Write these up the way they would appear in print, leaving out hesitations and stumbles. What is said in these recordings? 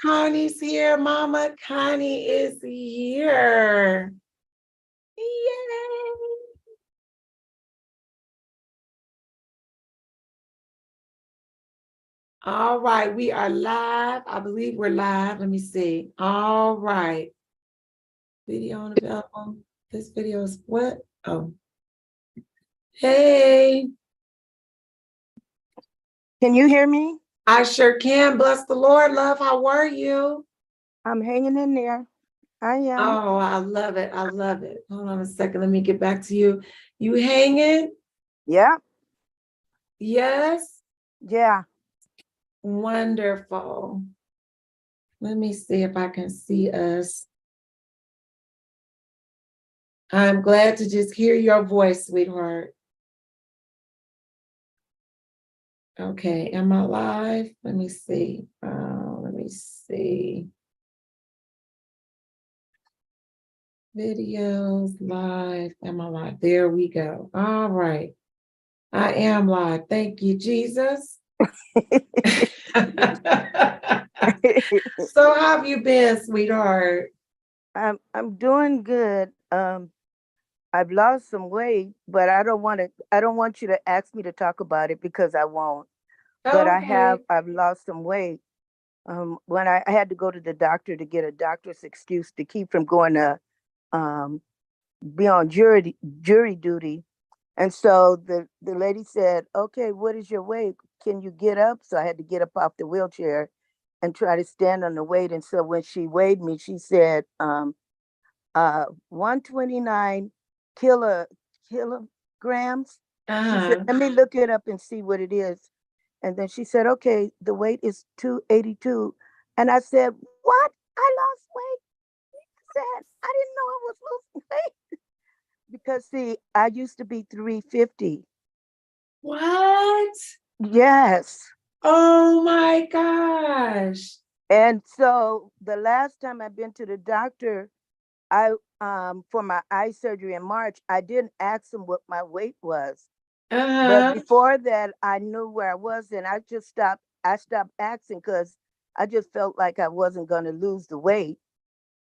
Connie's here. Mama Connie is here. Yay. All right, we are live. I believe we're live. Let me see. All right. Video unavailable. This video is what? Oh. Hey. Can you hear me? I sure can. Bless the Lord, love. How are you? I'm hanging in there. I am. Oh, I love it. I love it. Hold on a second. Let me get back to you. You hanging? Yeah. Yes. Yeah. Wonderful. Let me see if I can see us. I'm glad to just hear your voice, sweetheart. Okay, am I live? Let me see. Let me see. Videos live. Am I live? There we go. All right. I am live. Thank you, Jesus. So how have you been, sweetheart? I'm doing good. I've lost some weight, but I don't want you to ask me to talk about it because I won't. But Okay. I've lost some weight. When I had to go to the doctor to get a doctor's excuse to keep from going to um be on jury duty. And so the lady said, "Okay, what is your weight? Can you get up?" So I had to get up off the wheelchair and try to stand on the weight. And so when she weighed me, she said, 129 kilo, kilograms. She said, Uh-huh. "Let me look it up and see what it is." And then she said, "Okay, the weight is 282." And I said, "What? I lost weight?" She said, "I didn't know I was losing weight." Because see, I used to be 350. What? Yes. Oh my gosh. And so the last time I've been to the doctor, I for my eye surgery in March, I didn't ask him what my weight was. But Uh-huh. before that, I knew where I was, and I stopped asking because I just felt like I wasn't going to lose the weight.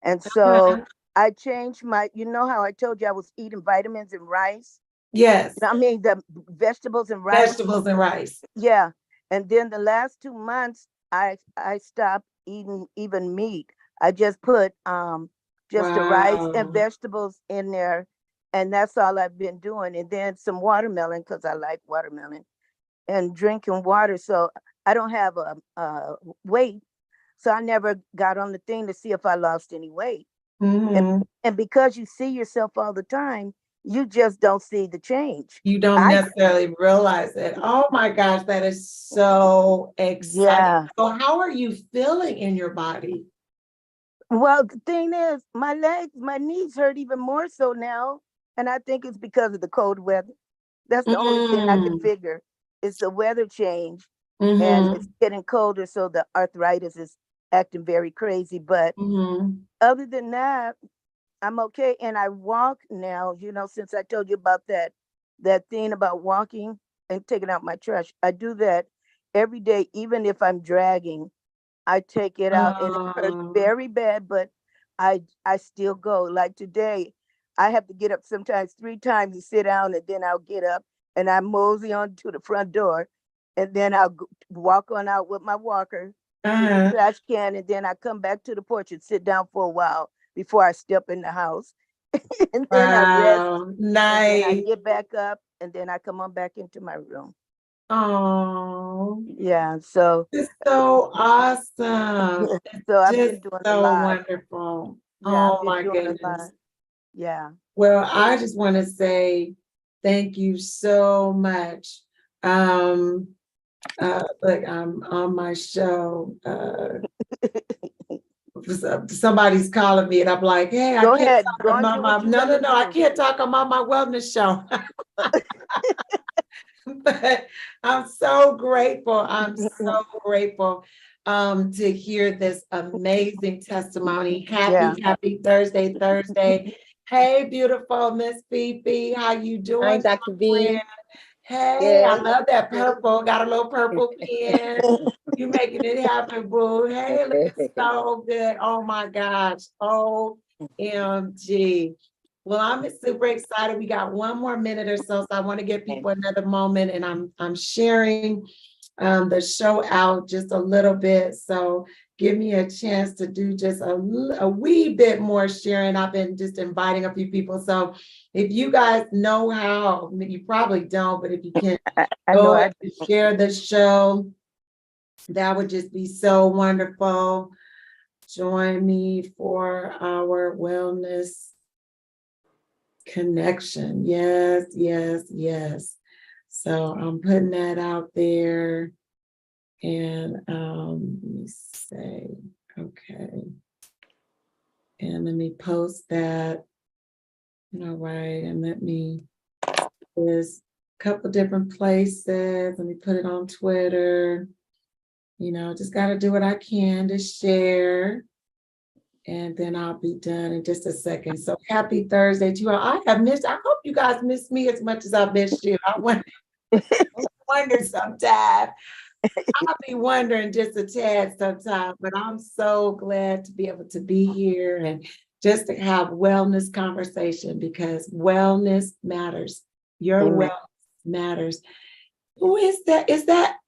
And so Uh-huh. I changed you know how I told you I was eating vitamins and rice? Yes. I mean, the vegetables and rice. Vegetables and rice. Yeah. And then the last 2 months, I stopped eating even meat. I just put just the rice and Wow. vegetables in there, and that's all I've been doing. And then some watermelon because I like watermelon, and drinking water. So I don't have a weight. So I never got on the thing to see if I lost any weight. And Mm-hmm. and because you see yourself all the time, you just don't see the change. You don't I necessarily realize it. Oh my gosh, that is so exciting. Yeah. So how are you feeling in your body? Well, the thing is, my knees hurt even more so now. And I think it's because of the cold weather. That's the only thing I can Mm. figure. It's the weather change and Mm-hmm. it's getting colder. So the arthritis is acting very crazy. But Mm-hmm. other than that, I'm okay. And I walk now, since I told you about that thing about walking and taking out my trash. I do that every day, even if I'm dragging. I take it out and it hurts Um, very bad, but I still go. Like today, I have to get up sometimes 3 times to sit down, and then I'll get up and I mosey on to the front door, and then I'll walk on out with my walker to the uh-huh. trash can, and then I come back to the porch and sit down for a while before I step in the house, and then I rest, Wow. and then I Nice. get back up, and then I come on back into my room. Oh, Yeah, so it's so awesome. yeah, It's so I've just been doing a so lot. wonderful. Yeah, I've Oh been my doing a goodness. lot. Yeah. Well, I just want to say thank you so much. Um, look, I'm on my show. Somebody's calling me, and I'm like, "Hey, I Go can't ahead. talk. Go I'm and on do my what you no, got no, to no. I do. can't talk. I'm on my wellness show." But I'm so grateful. I'm so grateful to hear this amazing testimony. Yeah. Happy Thursday. Hey, beautiful Miss Fifi, how you Hi, doing, Dr. friend? V. Hey, I Yes. love that purple. Got a little purple pen. You making it happen, boo. Hey, looking so good. Oh my gosh. OMG. Well, I'm super excited. We got one more minute or so, so I want to give people another moment, and I'm sharing the show out just a little bit. So give me a chance to do just a wee bit more sharing. I've been just inviting a few people. So if you guys know how, you probably don't, but if you can I know go I and share the show, that would just be so wonderful. Join me for our wellness connection. Yes, yes, yes. So I'm putting that out there. And let me say, okay. And let me post that. All right, and let me, there's a couple different places. Let me put it on Twitter. You know, just got to do what I can to share. And then I'll be done in just a second. So happy Thursday to you all. I hope you guys miss me as much as I missed you. I wonder sometimes. I'll be wondering just a tad sometimes, but I'm so glad to be able to be here and just to have wellness conversation, because wellness matters. Your Amen. wellness matters. Who is that? Is that,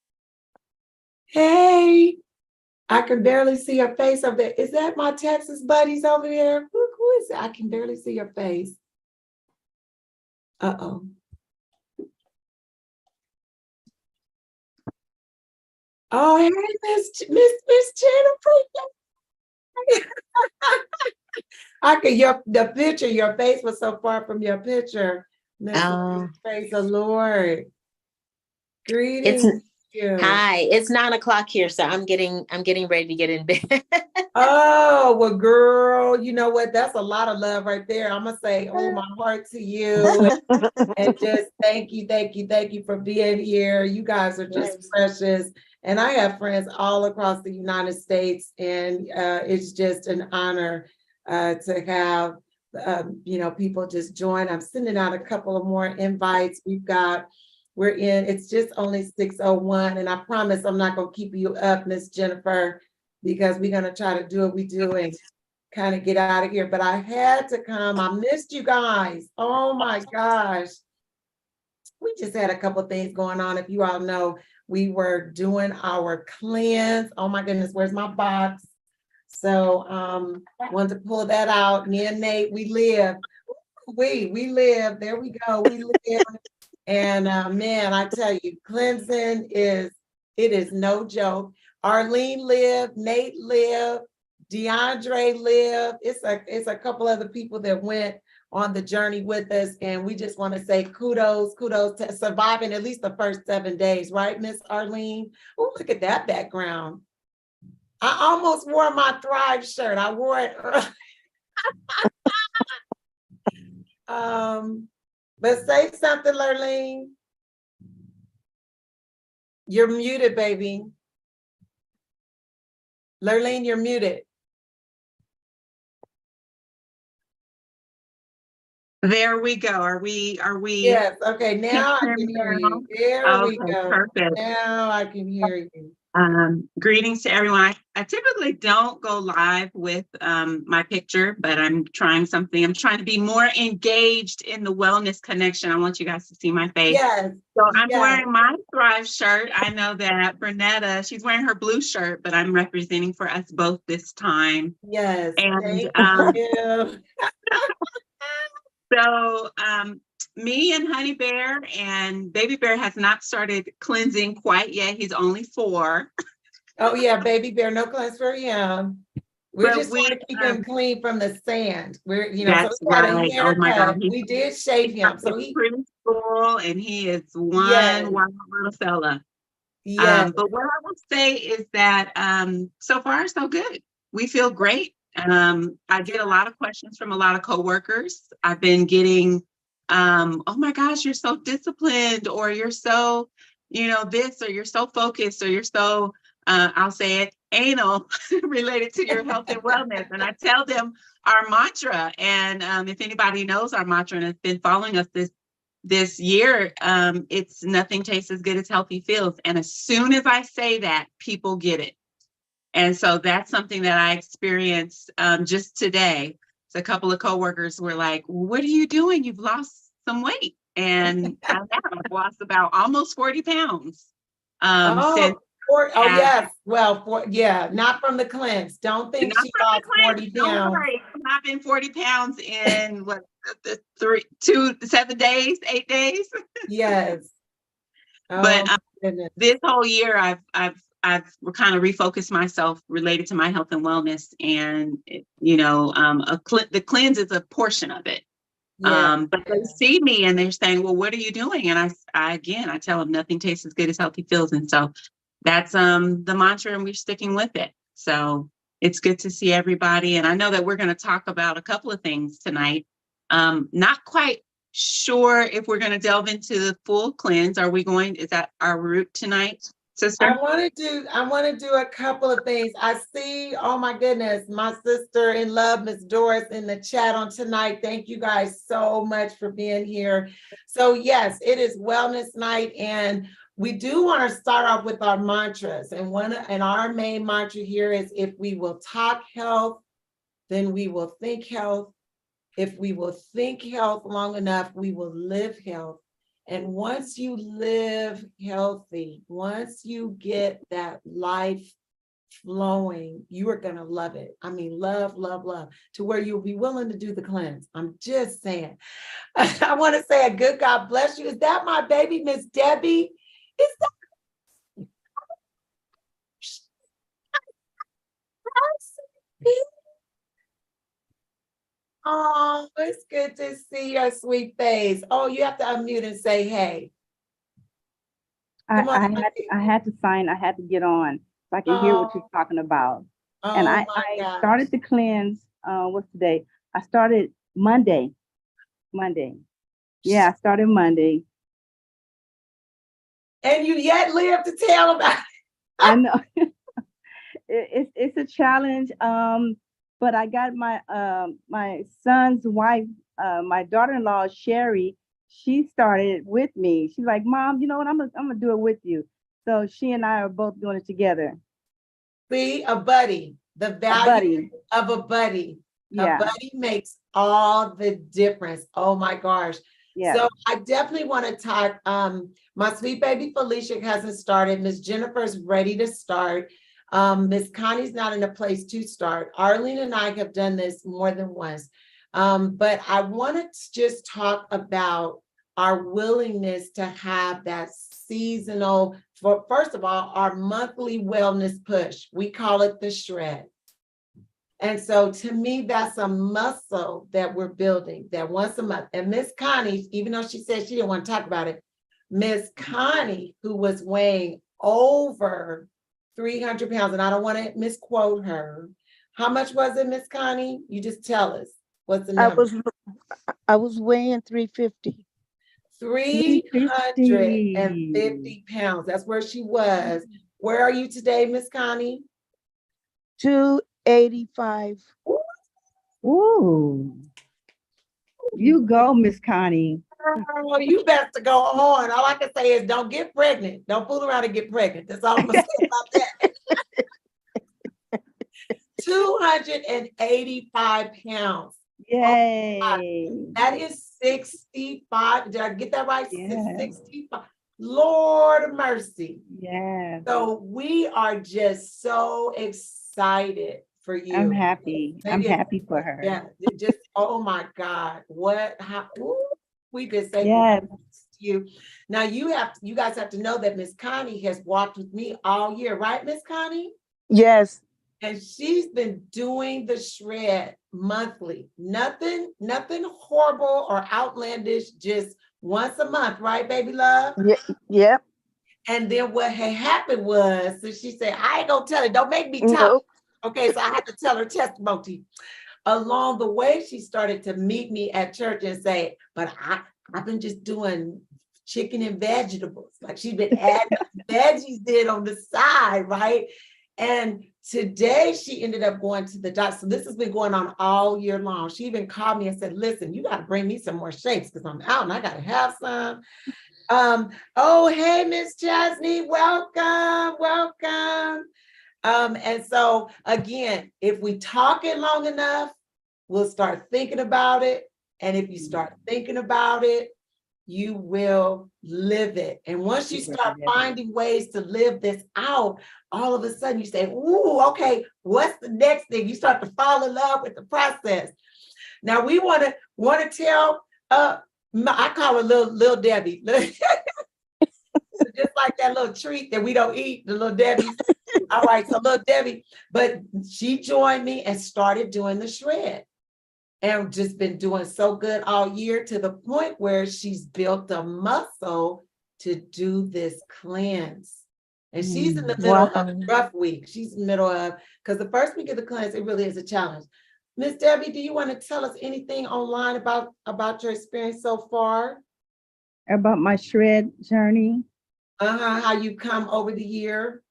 hey, I can barely see your face over there. Is that my Texas buddies over there? Who is it? I can barely see your face. Uh-oh. Oh, hey, Miss Jennifer. I could the picture, your face was so far from your picture. Praise the Lord. It's Greetings to you. hi. It's 9 o'clock here, so I'm getting ready to get in bed. Oh, well, girl, you know what? That's a lot of love right there. I'm gonna say, oh, my heart to you. And just thank you for being here. You guys are just precious. And I have friends all across the United States, and it's just an honor to have people just join. I'm sending out a couple of more invites. It's just only 6:01, and I promise I'm not gonna keep you up, Miss Jennifer, because we're gonna try to do what we do and kind of get out of here. But I had to come. I missed you guys. Oh my gosh. We just had a couple things going on. If you all know, we were doing our cleanse. Oh my goodness, where's my box? So wanted to pull that out. Me and Nate, we live. We live. There we go. We live. And man, I tell you, cleansing is no joke. Arlene lived, Nate lived, DeAndre lived. It's a couple other people that went on the journey with us, and we just want to say kudos to surviving at least the first 7 days, right, Miss Arlene? Oh, look at that background. I almost wore my Thrive shirt. I wore it early. But say something, Lurleen. You're muted, baby. Lurleen, you're muted. There we go. Are we? Yes. Okay. Now I can hear you. There we go. Perfect. Now I can hear you. Greetings to everyone. I typically don't go live with my picture, but I'm trying something. I'm trying to be more engaged in the wellness connection. I want you guys to see my face. Yes. So I'm wearing my Thrive shirt. I know that Brinetta, she's wearing her blue shirt, but I'm representing for us both this time. Yes. And thank you. So me and Honey Bear and Baby Bear has not started cleansing quite yet. He's only 4. Oh yeah, Baby Bear, no cleanse for him. We just want to keep him clean from the sand. So we got a haircut. We did shave him. So he's preschool, and he is one wild little fella. Yeah. But what I will say is that so far so good. We feel great. I get a lot of questions from a lot of coworkers. I've been getting, oh my gosh, you're so disciplined, or you're so, this, or you're so focused, or you're so, I'll say it, anal related to your health and wellness. And I tell them our mantra. And if anybody knows our mantra and has been following us this this year, it's nothing tastes as good as healthy feels. And as soon as I say that, people get it. And so that's something that I experienced just today. So a couple of coworkers were like, "What are you doing? You've lost some weight." And I've lost about almost 40 pounds since. Yes. Well, not from the cleanse. Don't think Not she from lost the cleanse. 40 Don't pounds. worry. I've been 40 pounds in what, 7 days, 8 days. Yes. But Goodness. this whole year, I've kind of refocused myself related to my health and wellness, and the cleanse is a portion of it. Yeah. But they see me and they're saying, "Well, what are you doing?" And I tell them nothing tastes as good as healthy feels, and so that's the mantra, and we're sticking with it. So it's good to see everybody, and I know that we're going to talk about a couple of things tonight. Not quite sure if we're going to delve into the full cleanse. Is that our route tonight, sister? I want to do a couple of things. I see, oh my goodness, my sister in love, Miss Doris, in the chat on tonight. Thank you guys so much for being here. So yes, it is wellness night, and we do want to start off with our mantras. And our main mantra here is, if we will talk health, then we will think health. If we will think health long enough, we will live health. And once you live healthy, once you get that life flowing, you are going to love it. I mean, love, love, love, to where you'll be willing to do the cleanse. I'm just saying. I want to say a good God bless you. Is that my baby, Miss Debbie? Is that? Oh, it's good to see your sweet face. Oh, you have to unmute and say hey. I had to sign. I had to get on so I can hear what you're talking about. And I started the cleanse. What's today? I started Monday. Yeah, I started Monday. And you yet live to tell about it. I know. It's a challenge. But I got my son's wife, my daughter-in-law, Sherry. She started with me. She's like, "Mom, you know what? I'm gonna do it with you." So she and I are both doing it together. See, a buddy, the value of a buddy. Yeah. A buddy makes all the difference. Oh my gosh. Yeah. So I definitely want to talk. My sweet baby Felicia hasn't started. Miss Jennifer's ready to start. Miss Connie's not in a place to start. Arlene and I have done this more than once. But I wanted to just talk about our willingness to have that seasonal, first of all, our monthly wellness push. We call it the shred. And so to me, that's a muscle that we're building, that once a month. And Miss Connie, even though she said she didn't want to talk about it, Miss Connie, who was weighing over 300 pounds, and I don't want to misquote her. How much was it, Miss Connie? You just tell us. What's the number? I was weighing 350. 350 pounds. That's where she was. Where are you today, Miss Connie? 285. Ooh. You go, Miss Connie. Oh, you best to go on. All I can say is don't get pregnant. Don't fool around and get pregnant. That's all I'm going to say about that. 285 pounds. Yay. Oh, that is 65. Did I get that right? Yes. 65. Lord mercy. Yes. So we are just so excited for you. I'm happy. I'm happy for her. Yeah. Just, oh my God. We just say yes. you. Now you guys have to know that Miss Connie has walked with me all year, right, Miss Connie? Yes. And she's been doing the shred monthly. Nothing horrible or outlandish, just once a month, right, baby love? Yep. And then what had happened was, so she said, I ain't gonna tell her, don't make me talk. Nope. Okay, so I had to tell her testimony. Along the way, she started to meet me at church and say, but I've been just doing chicken and vegetables. Like she's been adding veggies did on the side, right? And Today, she ended up going to the doctor. So this has been going on all year long. She even called me and said, listen, you got to bring me some more shakes because I'm out and I got to have some. Oh, hey, Miss Chesney, welcome, welcome. And so again, if we talk it long enough, we'll start thinking about it. And if you start thinking about it, you will live it. And once you start finding ways to live this out, all of a sudden you say, ooh, okay, what's the next thing? You start to fall in love with the process. Now we want to tell, I call her little Debbie. Just like that little treat that we don't eat, the little Debbie. All right, so little Debbie, but she joined me and started doing the shred. And just been doing so good all year to the point where she's built a muscle to do this cleanse. And she's in the middle of a rough week. She's in the middle of, because the first week of the cleanse, it really is a challenge. Miss Debbie, do you want to tell us anything online about your experience so far? About my shred journey? How you come over the year?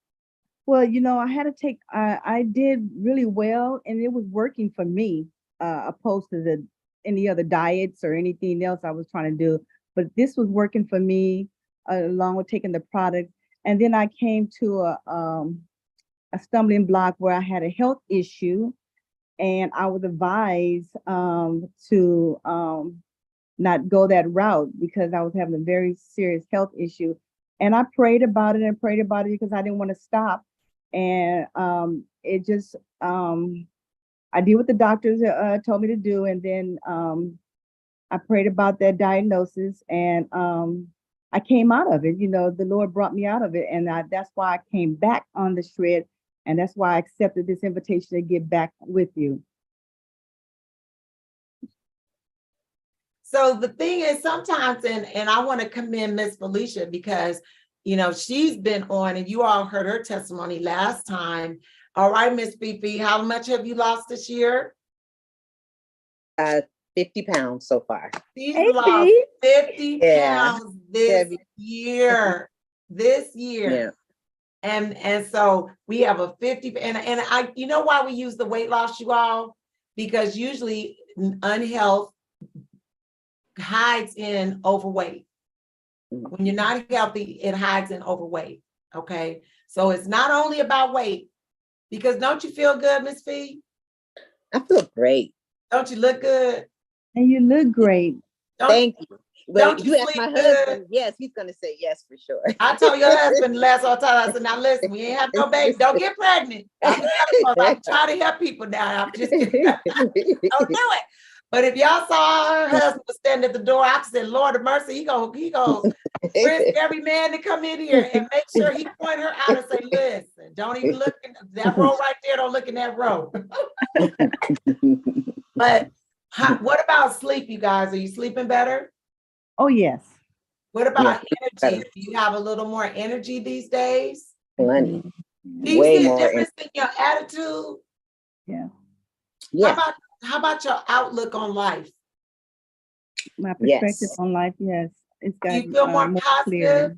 Well, I had to take, I did really well and it was working for me. Opposed to any other diets or anything else I was trying to do. But this was working for me along with taking the product. And then I came to a stumbling block where I had a health issue and I was advised to not go that route because I was having a very serious health issue. And I prayed about it because I didn't want to stop. And it just, I did what the doctors told me to do. And then I prayed about that diagnosis and I came out of it. The Lord brought me out of it. And that's why I came back on the shred. And that's why I accepted this invitation to get back with you. So the thing is sometimes, and I want to commend Miss Felicia because, she's been on and you all heard her testimony last time. All right, Miss Fifi, how much have you lost this year? 50 pounds so far. She's lost 50 pounds this year. Yeah. And so we have a 50, and I, why we use the weight loss, you all? Because usually unhealth hides in overweight. When you're not healthy, it hides in overweight. Okay. So it's not only about weight. Because don't you feel good, Miss Fee? I feel great. Don't you look good? And you look great. Thank you. Well, don't you ask my husband, yes, he's going to say yes for sure. I told your husband last time, I said, now listen, we ain't have no baby. Don't get pregnant. I'm trying to help people now. I'm just kidding. Don't do it. But if y'all saw her husband was standing at the door, I said, Lord of mercy, he go risk every man to come in here and make sure he point her out and say, listen, don't even look in that row right there. Don't look in that row. But what about sleep, you guys? Are you sleeping better? Oh, yes. What about energy? Do you have a little more energy these days? Plenty. Do you see a difference in your attitude? Yeah. How about your outlook on life? My perspective on life, yes. It's got you feel more positive? Clear.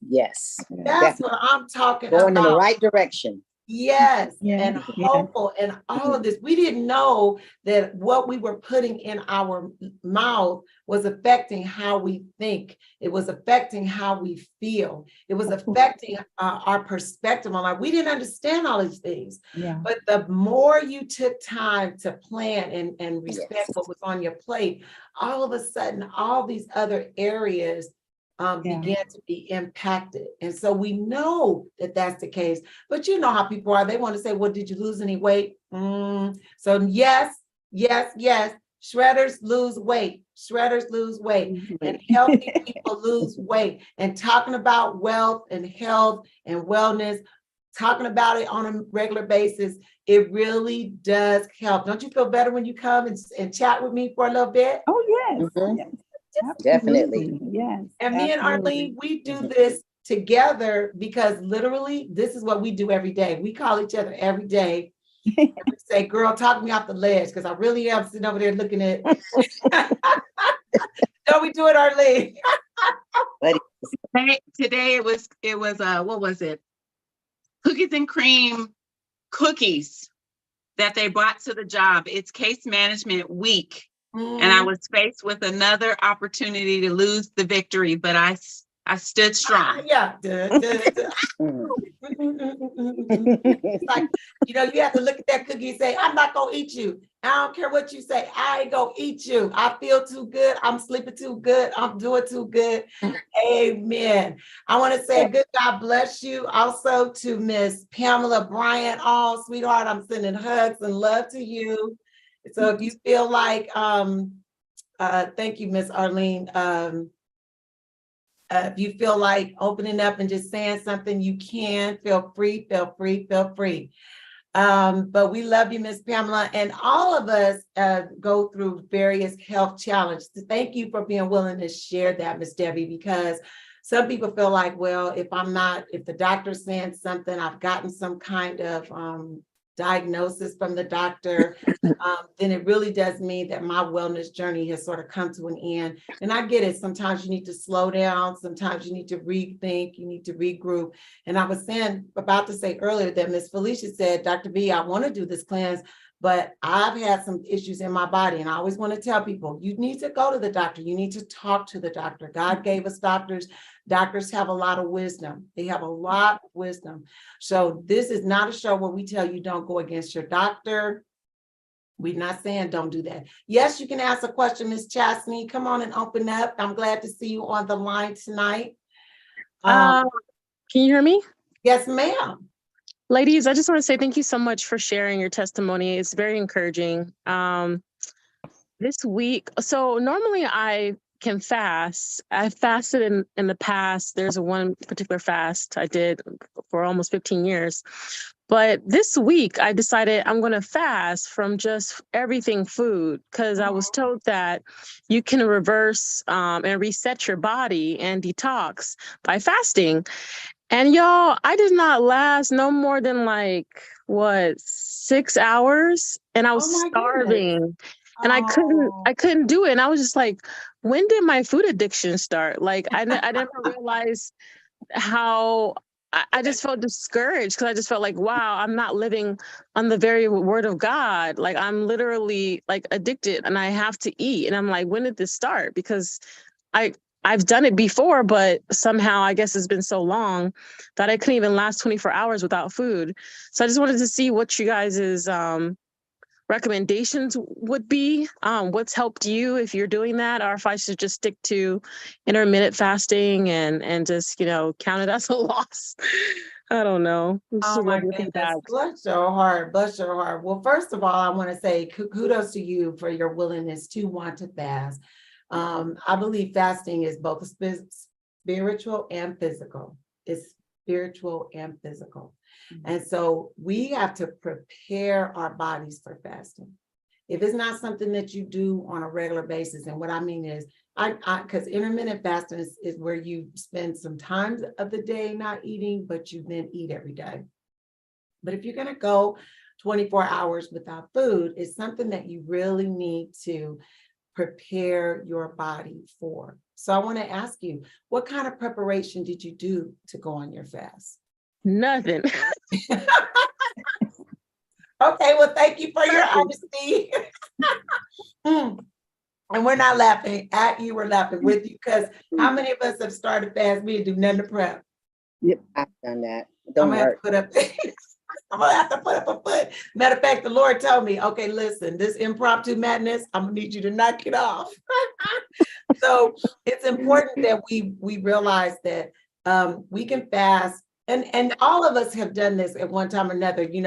Yes. That's what I'm talking about. Going in the right direction. Yes, and hopeful and all of this. We didn't know that what we were putting in our mouth was affecting how we think. It was affecting how we feel. It was affecting our perspective on life. We didn't understand all these things. Yeah. But the more you took time to plan and respect what was on your plate, all of a sudden, all these other areas began to be impacted. And so we know that that's the case, but you know how people are. They want to say, well, did you lose any weight? So yes. Shredders lose weight. Shredders lose weight. And healthy people lose weight. And talking about wealth and health and wellness, talking about it on a regular basis, it really does help. Don't you feel better when you come and chat with me for a little bit? Oh, yes. Yes. Definitely. Yes. And me and Arlene, we do this together because literally this is what we do every day. We call each other every day and we say, girl, talk me off the ledge because I really am sitting over there looking at. Don't we do it, Arlene? Today it was what was it? Cookies and cream cookies that they brought to the job. It's case management week. And I was faced with another opportunity to lose the victory, but I stood strong. Yeah. It's like, you know, you have to look at that cookie and say, I'm not gonna eat you. I don't care what you say, I ain't gonna eat you. I feel too good, I'm sleeping too good, I'm doing too good. Amen. I want to say good God bless you also to Miss Pamela Bryant. Oh, sweetheart, I'm sending hugs and love to you. So if you feel like thank you, Miss Arlene. If you feel like opening up and just saying something, you can. Feel free, feel free, feel free. But we love you, Miss Pamela, and all of us go through various health challenges. Thank you for being willing to share that, Miss Debbie, because some people feel like, well, if the doctor's saying something, I've gotten some kind of diagnosis from the doctor, then it really does mean that my wellness journey has sort of come to an end. And I get it. Sometimes you need to slow down. Sometimes you need to rethink. You need to regroup. And I was about to say earlier that Miss Felicia said, Dr. B, I want to do this cleanse, but I've had some issues in my body. And I always want to tell people, you need to go to the doctor. You need to talk to the doctor. God gave us doctors. Doctors have a lot of wisdom. They have a lot of wisdom. So this is not a show where we tell you don't go against your doctor. We're not saying don't do that. Yes, you can ask a question, Miss Chastney. Come on and open up. I'm glad to see you on the line tonight. Can you hear me? Yes, ma'am. Ladies, I just want to say thank you so much for sharing your testimony. It's very encouraging. This week, so normally I can fast. I fasted in the past. There's one particular fast I did for almost 15 years. But this week I decided I'm going to fast from just everything food, because I was told that you can reverse and reset your body and detox by fasting. And y'all, I did not last no more than 6 hours, and I was starving. And I couldn't do it. And I was just like, when did my food addiction start? I never realized how I just felt discouraged, because I just felt like, wow, I'm not living on the very word of God. I'm literally addicted and I have to eat. And I'm like, when did this start? Because I've done it before, but somehow I guess it's been so long that I couldn't even last 24 hours without food. So I just wanted to see what you guys' recommendations would be, what's helped you if you're doing that, or if I should just stick to intermittent fasting and just, count it as a loss. I don't know. Oh my goodness. Bless your heart. Bless your heart. Well, first of all, I want to say kudos to you for your willingness to want to fast. I believe fasting is both spiritual and physical. It's spiritual and physical. And so we have to prepare our bodies for fasting. If it's not something that you do on a regular basis, and what I mean is, because intermittent fasting is where you spend some time of the day not eating, but you then eat every day. But if you're going to go 24 hours without food, it's something that you really need to prepare your body for. So I want to ask you, what kind of preparation did you do to go on your fast? Nothing. Okay, well, thank you for your honesty. And we're not laughing at you, we're laughing with you, because how many of us have started fast? We didn't do nothing to prep. Yep, I've done that. I'm gonna have to put up a foot. Matter of fact, the Lord told me, okay, listen, this impromptu madness, I'm gonna need you to knock it off. So it's important that we realize that we can fast. And all of us have done this at one time or another. You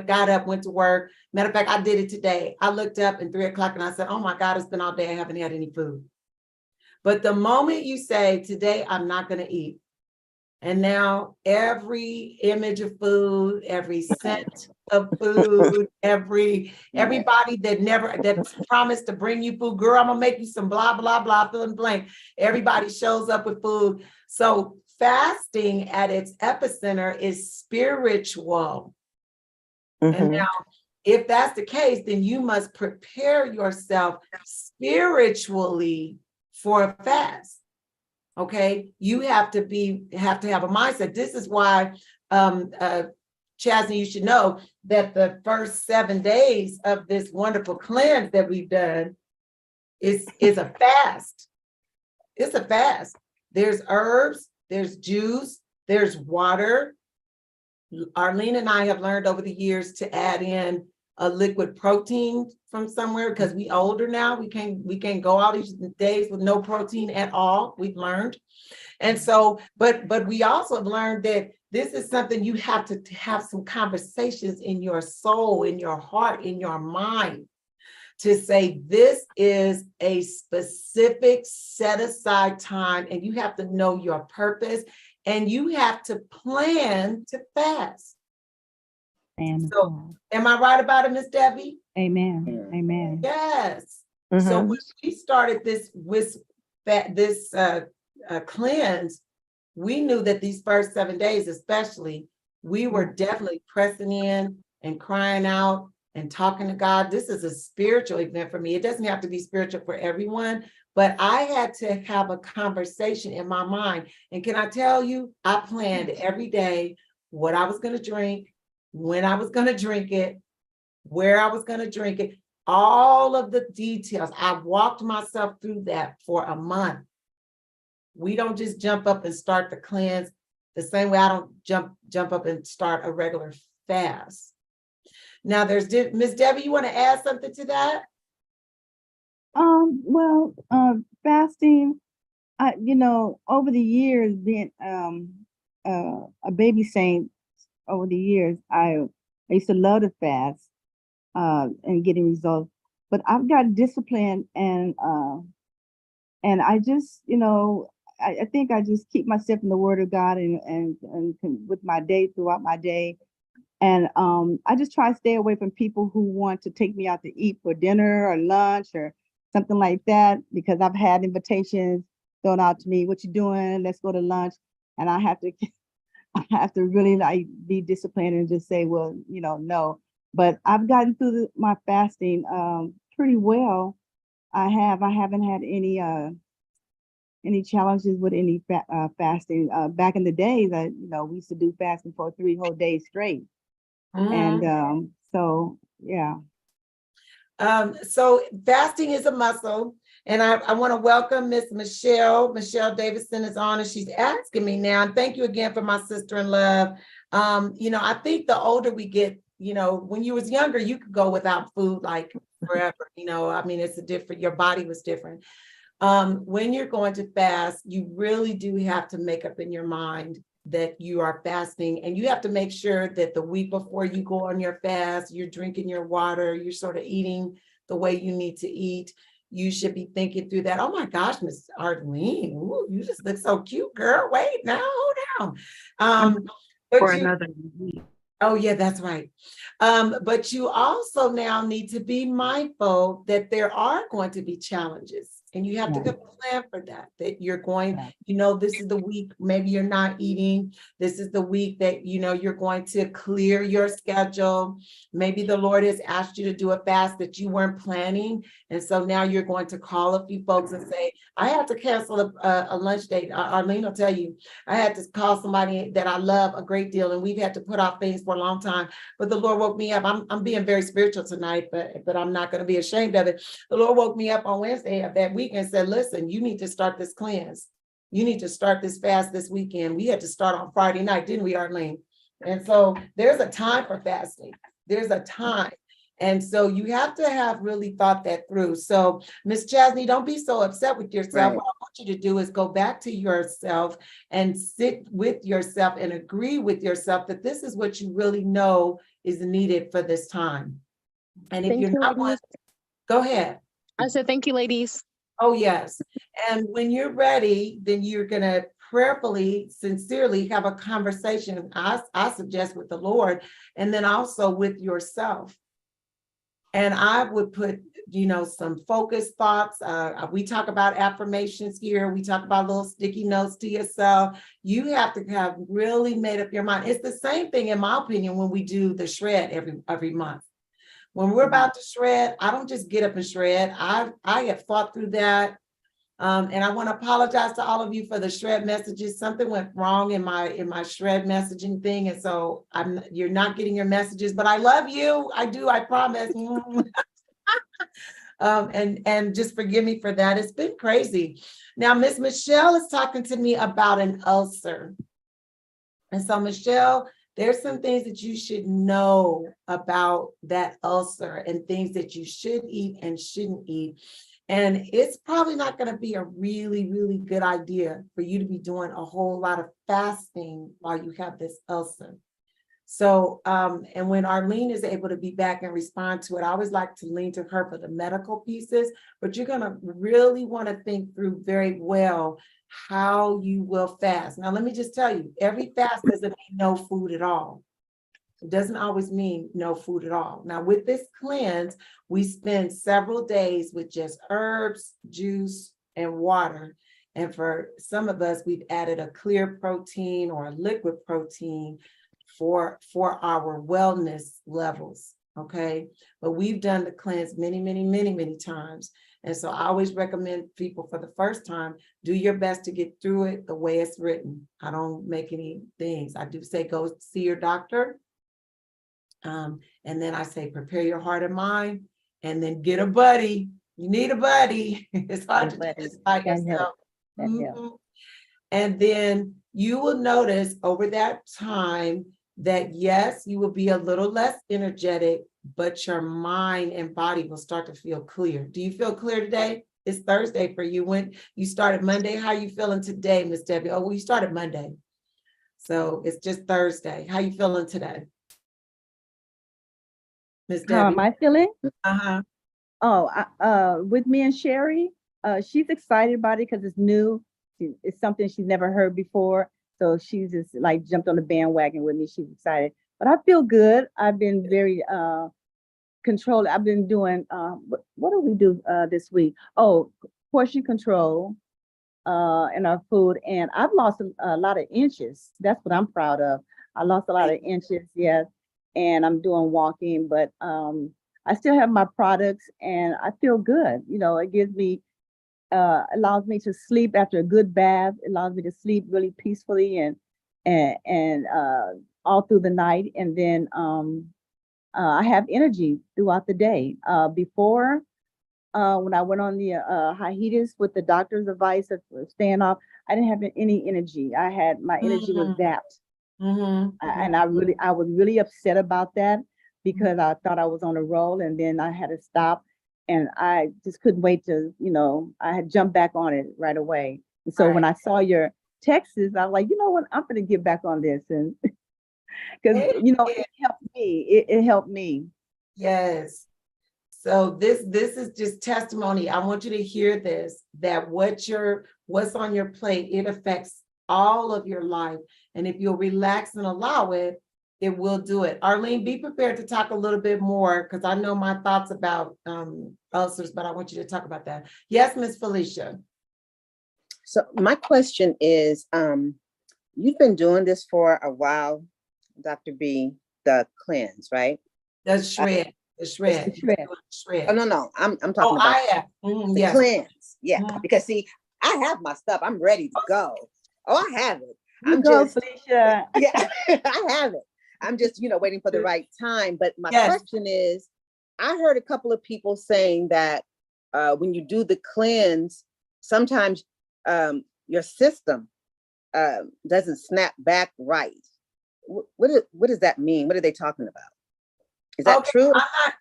got up, went to work. Matter of fact, I did it today. I looked up at 3:00 and I said, oh my God, it's been all day. I haven't had any food. But the moment you say, today, I'm not going to eat. And now every image of food, every scent of food, everybody that promised to bring you food, girl, I'm going to make you some blah, blah, blah, fill in the blank. Everybody shows up with food. So fasting at its epicenter is spiritual. And now, if that's the case, then you must prepare yourself spiritually for a fast. Okay, you have to have a mindset. This is why Chasney, you should know that the first 7 days of this wonderful cleanse that we've done is a fast. It's a fast. There's herbs, there's juice, there's water. Arlene and I have learned over the years to add in a liquid protein from somewhere because we older now. We can't go all these days with no protein at all. We've learned. And so, but we also have learned that this is something you have to have some conversations in your soul, in your heart, in your mind, to say this is a specific set aside time, and you have to know your purpose, and you have to plan to fast. And So, am I right about it, Miss Debbie? amen. Amen. Yes. So when we started this cleanse, we knew that these first 7 days, especially, we were definitely pressing in and crying out and talking to God. This is a spiritual event for me. It doesn't have to be spiritual for everyone, but I had to have a conversation in my mind. And can I tell you, I planned every day what I was going to drink, when I was going to drink it, where I was going to drink it, all of the details. I walked myself through that for a month. We don't just jump up and start the cleanse the same way I don't jump up and start a regular fast. Now there's Miss Debbie, you want to add something to that? Well, fasting, over the years, being a baby saint, over the years, I used to love to fast and getting results, but I've got discipline and I just, I think I just keep myself in the Word of God and with my day throughout my day. And I just try to stay away from people who want to take me out to eat for dinner or lunch or something like that, because I've had invitations thrown out to me. What you doing? Let's go to lunch. And I have to really like be disciplined and just say, well, no. But I've gotten through my fasting pretty well. I haven't had any challenges with any fasting. Back in the days, we used to do fasting for 3 whole days straight. And so, yeah. So fasting is a muscle. And I want to welcome Miss Michelle. Michelle Davidson is on, and she's asking me now. And thank you again for my sister in love. I think the older we get, when you was younger, you could go without food like forever. It's your body was different. When you're going to fast, you really do have to make up in your mind that you are fasting, and you have to make sure that the week before you go on your fast, you're drinking your water, you're sort of eating the way you need to eat. You should be thinking through that. Oh my gosh, Miss Arlene, ooh, you just look so cute, girl. Wait, now, hold down. For another week. Oh yeah, that's right. But you also now need to be mindful that there are going to be challenges. And you have to plan for that you're going, this is the week, maybe you're not eating. This is the week that, you're going to clear your schedule. Maybe the Lord has asked you to do a fast that you weren't planning. And so now you're going to call a few folks and say, I have to cancel a lunch date. Arlene will tell you, I had to call somebody that I love a great deal, and we've had to put off things for a long time. But the Lord woke me up. I'm being very spiritual tonight, but I'm not going to be ashamed of it. The Lord woke me up on Wednesday of that week and said, listen, you need to start this cleanse. You need to start this fast this weekend. We had to start on Friday night, didn't we, Arlene? And so there's a time for fasting. There's a time. And so you have to have really thought that through. So Miss Chasney, don't be so upset with yourself. Right. What I want you to do is go back to yourself and sit with yourself and agree with yourself that this is what you really know is needed for this time. And if Thank you're you, not one, ladies. go ahead. I said, thank you, ladies. Oh, yes. And when you're ready, then you're going to prayerfully, sincerely have a conversation, I suggest, with the Lord, and then also with yourself. And I would put, some focused thoughts. We talk about affirmations here. We talk about little sticky notes to yourself. You have to have really made up your mind. It's the same thing, in my opinion, when we do the shred every month. When we're about to shred, I don't just get up and shred. I have thought through that. And I want to apologize to all of you for the shred messages. Something went wrong in my shred messaging thing. And so you're not getting your messages, but I love you. I do, I promise. And just forgive me for that. It's been crazy. Now, Miss Michelle is talking to me about an ulcer. And so, Michelle, there's some things that you should know about that ulcer and things that you should eat and shouldn't eat. And it's probably not going to be a really, really good idea for you to be doing a whole lot of fasting while you have this ulcer. So, and when Arlene is able to be back and respond to it, I always like to lean to her for the medical pieces, but you're going to really want to think through very well how you will fast. Now, let me just tell you, every fast doesn't mean no food at all. It doesn't always mean no food at all. Now, with this cleanse, we spend several days with just herbs, juice, and water. And for some of us, we've added a clear protein or a liquid protein for our wellness levels, okay? But we've done the cleanse many times. And so I always recommend people for the first time, do your best to get through it the way it's written. I don't make any things. I do say go see your doctor. And then I say prepare your heart and mind, and then get a buddy. You need a buddy. It's hard to do this by yourself. And then you will notice over that time that yes, you will be a little less energetic, but your mind and body will start to feel clear. Do you feel clear today? It's Thursday for you. When you started Monday, how are you feeling today, Miss Debbie? Oh, well, you started Monday. So it's just Thursday. How you feeling today? Miss Debbie? How am I feeling? Uh-huh. Oh, with me and Sherry, she's excited about it because it's new. It's something she's never heard before. So she's just like jumped on the bandwagon with me. She's excited. But I feel good. I've been very controlled. I've been doing, what do we do this week? Oh, portion control in our food. And I've lost a lot of inches. That's what I'm proud of. I lost a lot of inches, yes. And I'm doing walking, but I still have my products and I feel good. You know, it gives me, allows me to sleep after a good bath. It allows me to sleep really peacefully and all through the night. And then I have energy throughout the day. Before, when I went on the hiatus with the doctor's advice of staying off, I didn't have any energy. My energy was zapped. And I was really upset about that because I thought I was on a roll, and then I had to stop, and I just couldn't wait to, I had jumped back on it right away. And so when I saw your texts, I was like, you know what, I'm going to get back on this, and because it helped me. It helped me. Yes. So this is just testimony. I want you to hear this, that what's on your plate, it affects all of your life. And if you'll relax and allow it, it will do it. Arlene, be prepared to talk a little bit more because I know my thoughts about ulcers, but I want you to talk about that. Yes, Miss Felicia. So my question is, you've been doing this for a while, Dr. B, the cleanse, right? The shred. The shred. Oh, no. I'm talking about the cleanse. Yeah, because see, I have my stuff. I'm ready to go. Oh, I have it. Felicia. Yeah, I have it. I'm just, waiting for the right time. But my question is, I heard a couple of people saying that when you do the cleanse, sometimes your system doesn't snap back right. What does that mean? What are they talking about? Is that true?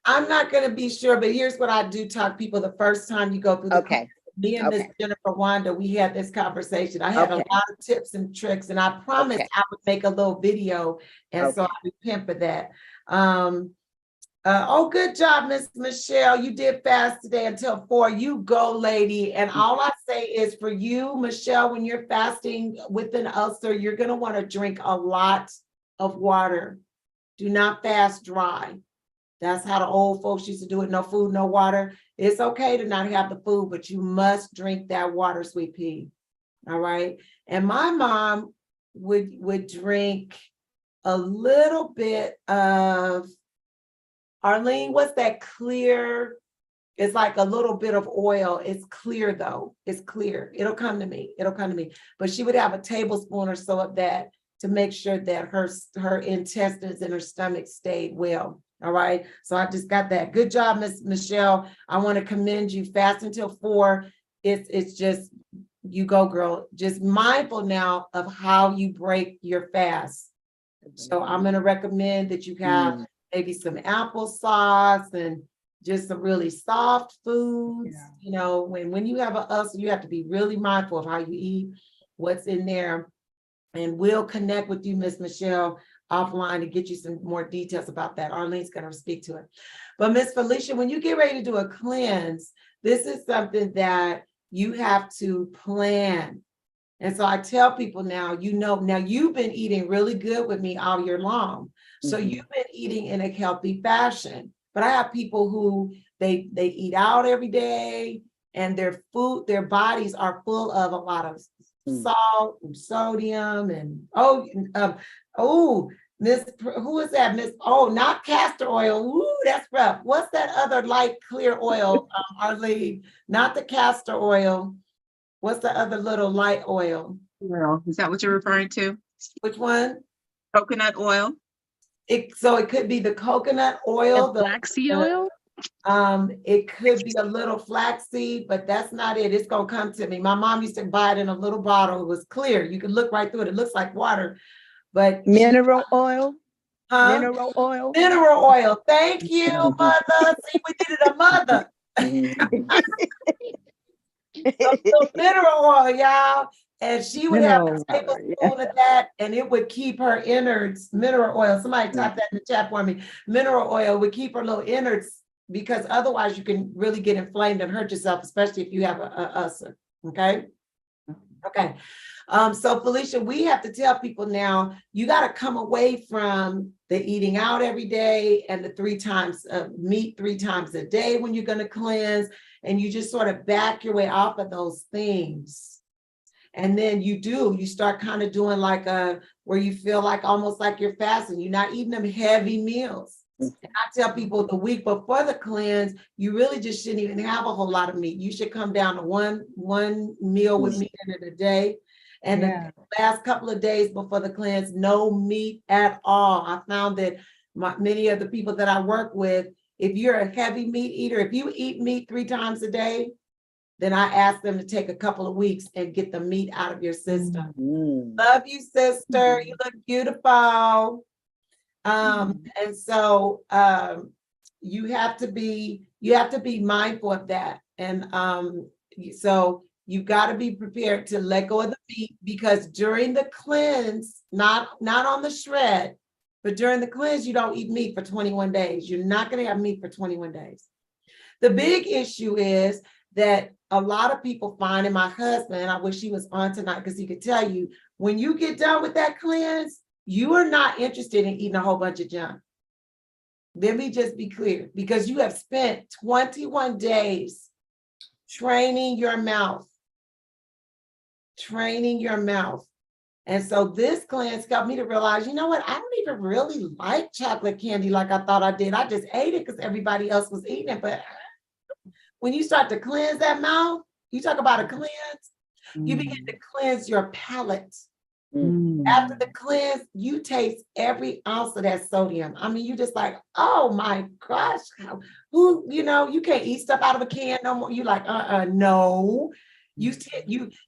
I'm not going to be sure, but here's what I do talk people the first time you go through the okay. Me and Miss Jennifer Wanda, we had this conversation. I had a lot of tips and tricks, and I promised I would make a little video, and so I repent for that. Good job, Miss Michelle. You did fast today until 4. You go, lady. And all I say is for you, Michelle, when you're fasting with an ulcer, you're going to want to drink a lot of water. Do not fast dry. That's how the old folks used to do it. No food, no water. It's okay to not have the food, but you must drink that water, sweet pea. All right. And my mom would drink a little bit of, Arlene, what's that clear It's like a little bit of oil. It's clear though. It's clear. It'll come to me. It'll come to me. But she would have a tablespoon or so of that to make sure that her intestines and her stomach stayed well. All right. So I just got that. Good job, Miss Michelle. I want to commend you. Fast until 4. It's just, you go, girl. Just mindful now of how you break your fast. So I'm going to recommend that you have maybe some applesauce and just some really soft foods. You know, when you have an ulcer, you have to be really mindful of how you eat, what's in there. And we'll connect with you, Miss Michelle, offline to get you some more details about that. Arlene's going to speak to it. But Miss Felicia, when you get ready to do a cleanse, this is something that you have to plan. And so I tell people now, now you've been eating really good with me all year long. So you've been eating in a healthy fashion. But I have people who they eat out every day, and their bodies are full of a lot of salt and sodium and Miss, who is that? Miss, not castor oil. Ooh, that's rough. What's that other light clear oil, Arlene? Not the castor oil. What's the other little light oil? Well, is that what you're referring to? Which one? Coconut oil. So it could be the coconut oil, the flaxseed oil. It could be a little flaxseed, but that's not it. It's gonna come to me. My mom used to buy it in a little bottle. It was clear. You could look right through it. It looks like water, but Mineral oil. huh? Mineral oil. Mineral oil. Thank you, mother. See, we needed a mother. Mineral oil, y'all. And she would have a tablespoon of that, and it would keep her innards, mineral oil. Somebody type that in the chat for me. Mineral oil would keep her little innards, because otherwise you can really get inflamed and hurt yourself, especially if you have a ulcer. Okay. Okay. So Felicia, we have to tell people now, you got to come away from the eating out every day and the 3 times of meat 3 times a day when you're going to cleanse, and you just sort of back your way off of those things. And then you start kind of doing like where you feel like almost like you're fasting. You're not eating them heavy meals. And I tell people the week before the cleanse, you really just shouldn't even have a whole lot of meat. You should come down to one meal with meat in it a day. And the last couple of days before the cleanse, no meat at all. I found that many of the people that I work with, if you're a heavy meat eater, if you eat meat 3 times a day, then I ask them to take a couple of weeks and get the meat out of your system. Love you, sister. You look beautiful. And so you have to be mindful of that. And so you've got to be prepared to let go of the meat, because during the cleanse, not on the shred, but during the cleanse, you don't eat meat for 21 days. You're not going to have meat for 21 days. The big issue is that a lot of people find, and my husband, I wish he was on tonight because he could tell you, when you get done with that cleanse, you are not interested in eating a whole bunch of junk. Let me just be clear, because you have spent 21 days training your mouth. And so this cleanse got me to realize, you know what? I don't even really like chocolate candy like I thought I did. I just ate it because everybody else was eating it. But when you start to cleanse that mouth, you talk about a cleanse, you begin to cleanse your palate. After the cleanse, you taste every ounce of that sodium. I mean, you just like, oh my gosh, you can't eat stuff out of a can no more. You like, no.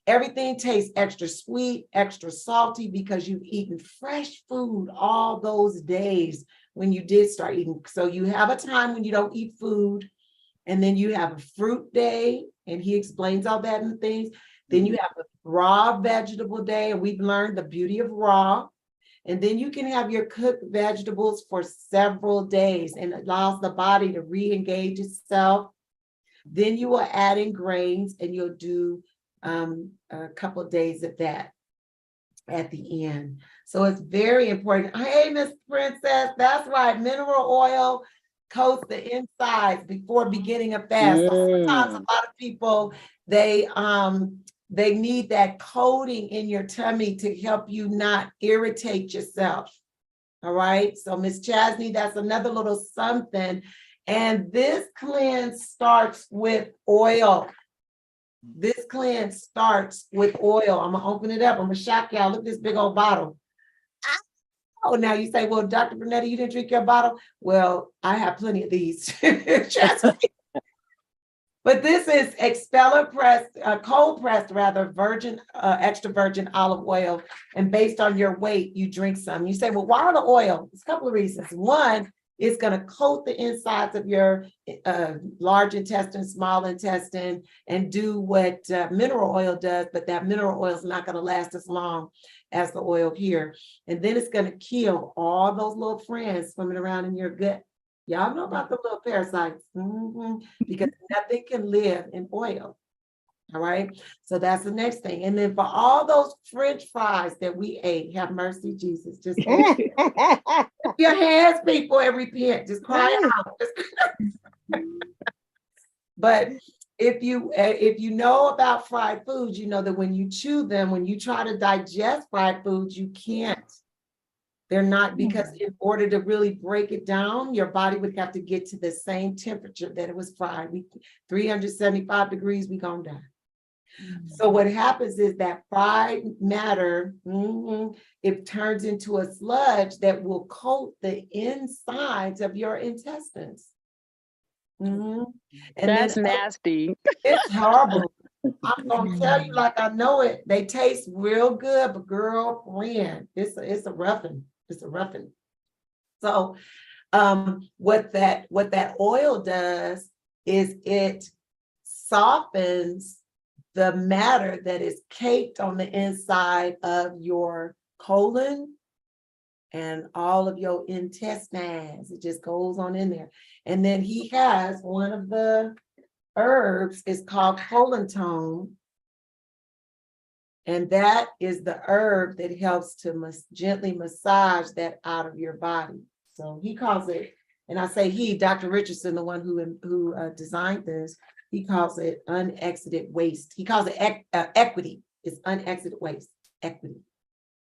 Everything tastes extra sweet, extra salty, because you've eaten fresh food all those days when you did start eating. So you have a time when you don't eat food, and then you have a fruit day, and he explains all that in the things. Then you have a raw vegetable day, and we've learned the beauty of raw. And then you can have your cooked vegetables for several days, and it allows the body to re-engage itself. Then you will add in grains, and you'll do a couple of days of that at the end. So it's very important. Hey, Miss Princess, that's right. Mineral oil coats the insides before beginning a fast. So sometimes a lot of people, they need that coating in your tummy to help you not irritate yourself. All right. So Miss Chasney, that's another little something. And this cleanse starts with oil. This cleanse starts with oil. I'm gonna open it up. I'm gonna shock y'all. Look at this big old bottle. Oh, now you say, well, Dr. Brinetta, you didn't drink your bottle. Well, I have plenty of these. Trust me. But this is expeller pressed, cold pressed rather, virgin, extra virgin olive oil. And based on your weight, you drink some. You say, well, why the oil? It's a couple of reasons. One, it's going to coat the insides of your large intestine, small intestine, and do what mineral oil does, but that mineral oil is not going to last as long as the oil here. And then it's going to kill all those little friends swimming around in your gut. Y'all know about the little parasites, because nothing can live in oil. All right, so that's the next thing. And then for all those French fries that we ate, have mercy, Jesus. Just your hands, people, and repent. Just cry out. But if you know about fried foods, you know that when you chew them, when you try to digest fried foods, you can't. They're not, because in order to really break it down, your body would have to get to the same temperature that it was fried. 375 degrees, we gonna die. So what happens is that fried matter, it turns into a sludge that will coat the insides of your intestines. And That's then, nasty. it's horrible. I'm gonna tell you like I know it. They taste real good, but girlfriend, it's a roughing. It's a roughing. So what that oil does is it softens the matter that is caked on the inside of your colon and all of your intestines. It just goes on in there. And then he has one of the herbs is called colantone. And that is the herb that helps to gently massage that out of your body. So he calls it, and I say he, Dr. Richardson, the one who designed this, he calls it unexited waste. He calls it equity. It's unexited waste, equity.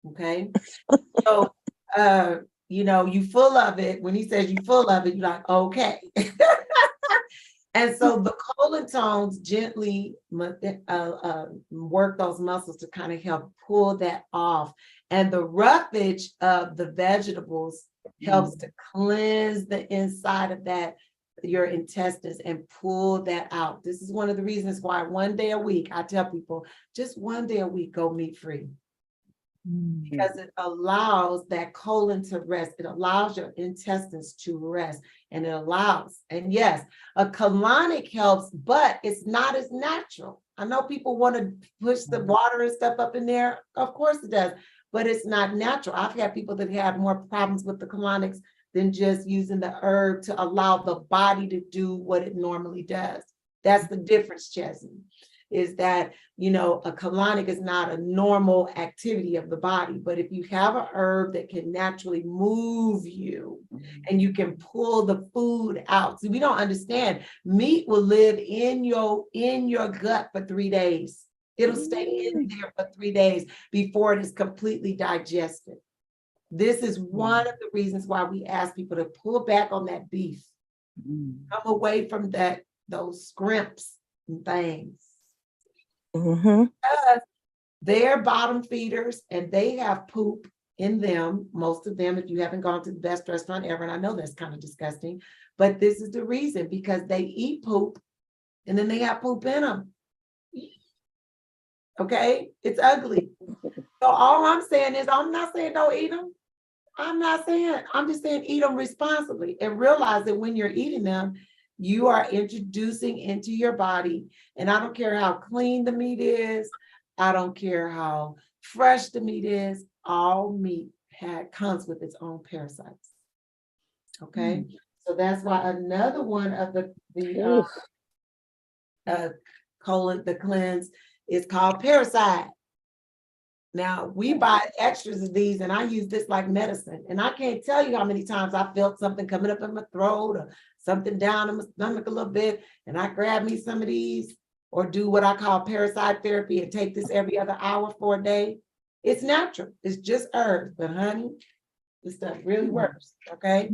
Okay. So, you full of it. When he says you full of it, you're like, okay. And so the colantones gently work those muscles to kind of help pull that off. And the roughage of the vegetables helps to cleanse the inside of your intestines and pull that out. This is one of the reasons why one day a week, I tell people, just one day a week, go meat free. Because it allows that colon to rest. It allows your intestines to rest, and it allows, and yes, a colonic helps, but it's not as natural. I know people want to push the water and stuff up in there. Of course it does, but it's not natural. I've had people that have more problems with the colonics than just using the herb to allow the body to do what it normally does. That's the difference, Chesney. Is that, a colonic is not a normal activity of the body, but if you have a herb that can naturally move you and you can pull the food out. See, we don't understand. Meat will live in your gut for 3 days. It'll stay in there for 3 days before it is completely digested. This is one of the reasons why we ask people to pull back on that beef. Come away from those scrimps and things. They're bottom feeders and they have poop in them, most of them, if you haven't gone to the best restaurant ever, and I know that's kind of disgusting, but this is the reason, because they eat poop and then they have poop in them. Okay, it's ugly. So all I'm saying is, I'm not saying don't eat them. I'm just saying eat them responsibly and realize that when you're eating them, you are introducing into your body, and I don't care how clean the meat is, I don't care how fresh the meat is, all meat comes with its own parasites. Okay, so that's why another one of the cleanse is called parasite. Now we buy extras of these, and I use this like medicine. And I can't tell you how many times I felt something coming up in my throat or something down in my stomach a little bit, and I grab me some of these, or do what I call parasite therapy and take this every other hour for a day. It's natural. It's just herbs, but honey, This stuff really works, okay?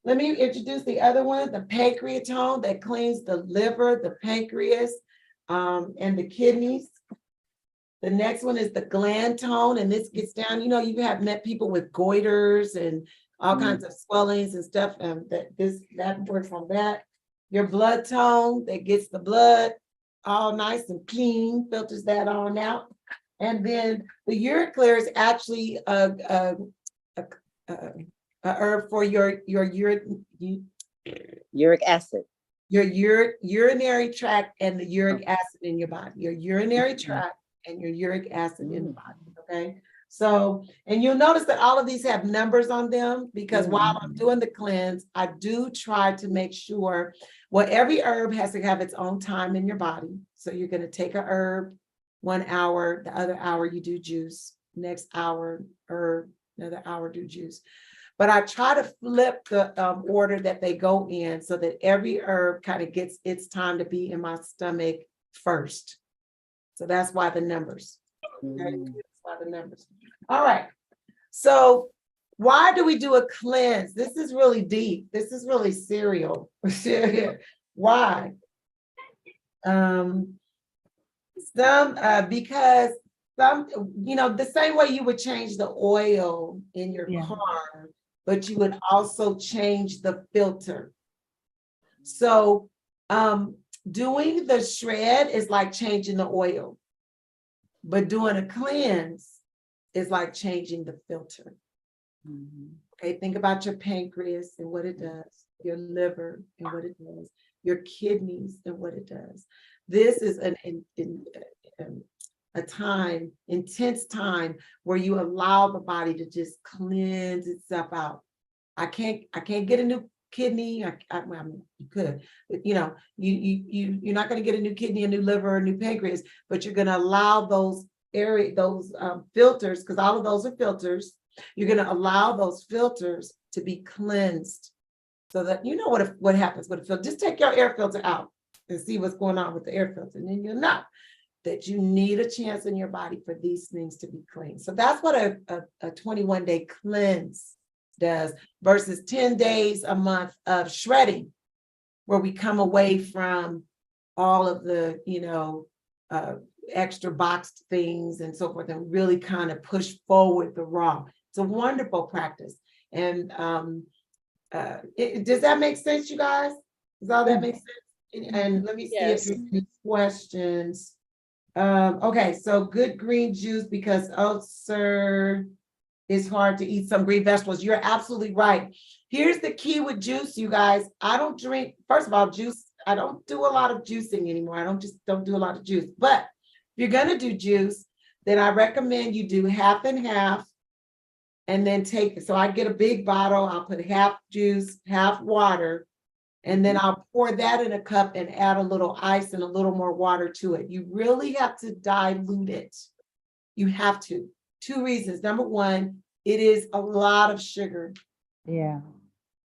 Let me introduce the other one, the pancreatone that cleans the liver, the pancreas, and the kidneys. The next one is the gland tone, and this gets down, you know, you have met people with goiters and all kinds of swellings and stuff, that works on that. Your blood tone, that gets the blood all nice and clean, filters that on out. And then the uric clear is actually a herb for your Uric acid. your urinary tract and the uric acid in your body, your urinary tract and your uric acid in the body, okay? So, and you'll notice that all of these have numbers on them because while I'm doing the cleanse, I do try to make sure, well, every herb has to have its own time in your body. So you're gonna take a herb 1 hour, the other hour you do juice, next hour herb, another hour do juice. But I try to flip the order that they go in so that every herb kind of gets its time to be in my stomach first. So that's why the numbers. Okay? That's why the numbers. All right. So why do we do a cleanse? This is really deep. This is really serial. Why? Because some, you know, the same way you would change the oil in your car, but you would also change the filter. So doing the shred is like changing the oil, but doing a cleanse is like changing the filter. Okay, think about your pancreas and what it does, your liver and what it does, your kidneys and what it does. This is a time, intense time where you allow the body to just cleanse itself out. I can't get a new kidney. I mean, you could, but you know, you're not going to get a new kidney, a new liver, a new pancreas, but you're going to allow those filters, because all of those are filters. You're going to allow those filters to be cleansed, so that you know what happens with a filter. Just take your air filter out and see what's going on with the air filter, and then you'll know that you need a chance in your body for these things to be clean. So that's what a 21-day cleanse does versus 10 days a month of shredding, where we come away from all of the, you know, extra boxed things and so forth, and really kind of push forward the raw. It's a wonderful practice. And does that make sense, you guys? Does all that make sense? And let me see if there's any questions. Okay, so good green juice because ulcer is hard to eat some green vegetables. You're absolutely right. Here's the key with juice, you guys. I don't drink, first of all, juice. I don't do a lot of juicing anymore. I don't do a lot of juice. But if you're gonna do juice, then I recommend you do half and half, and then so I get a big bottle, I'll put half juice, half water, and then I'll pour that in a cup and add a little ice and a little more water to it. You really have to dilute it. You have to. 2 reasons. Number one, it is a lot of sugar. Yeah.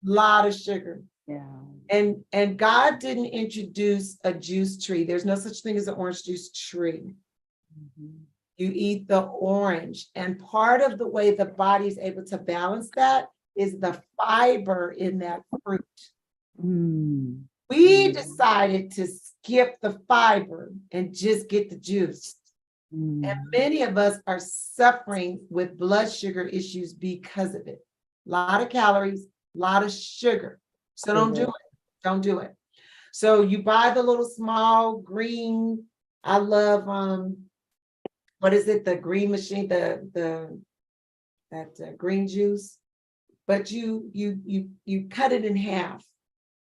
Lot of sugar. Yeah. And God didn't introduce a juice tree. There's no such thing as an orange juice tree. You eat the orange. And part of the way the body is able to balance that is the fiber in that fruit. We decided to skip the fiber and just get the juice. And many of us are suffering with blood sugar issues because of it. A lot of calories, a lot of sugar. So don't do it. Don't do it. So you buy the little small green, I love, what is it? The green machine, that green juice, but you cut it in half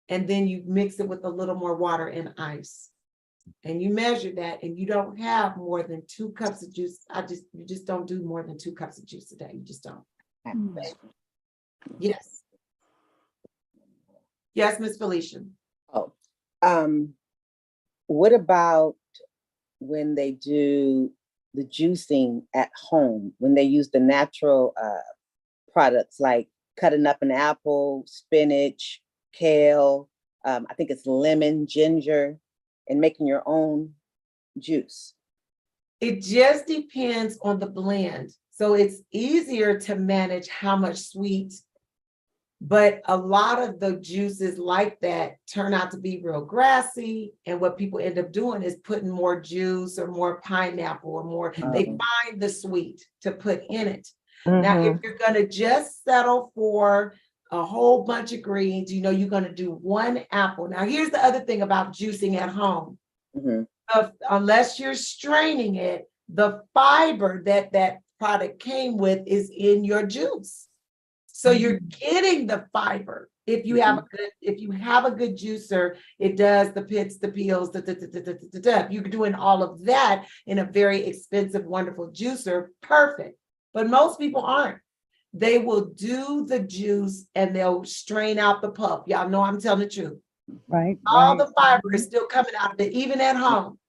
and then you mix it with a little more water and ice. And you measure that, and you don't have more than 2 cups of juice. You just don't do more than 2 cups of juice a day. You just don't. Yes. Yes, Miss Felicia. Oh, what about when they do the juicing at home, when they use the natural products like cutting up an apple, spinach, kale, I think it's lemon, ginger, and making your own juice? It just depends on the blend. So it's easier to manage how much sweet, but a lot of the juices like that turn out to be real grassy. And what people end up doing is putting more juice or more pineapple or more, they find the sweet to put in it. Now, if you're gonna just settle for a whole bunch of greens, you know, you're gonna do 1 apple. Now, here's the other thing about juicing at home. Unless you're straining it, the fiber that that product came with is in your juice. So you're getting the fiber. If you have a good juicer, it does the pits, the peels, you're doing all of that in a very expensive, wonderful juicer, perfect. But most people aren't. They will do the juice and they'll strain out the pulp. Y'all know I'm telling the truth. Right. All the fiber is still coming out of it, even at home.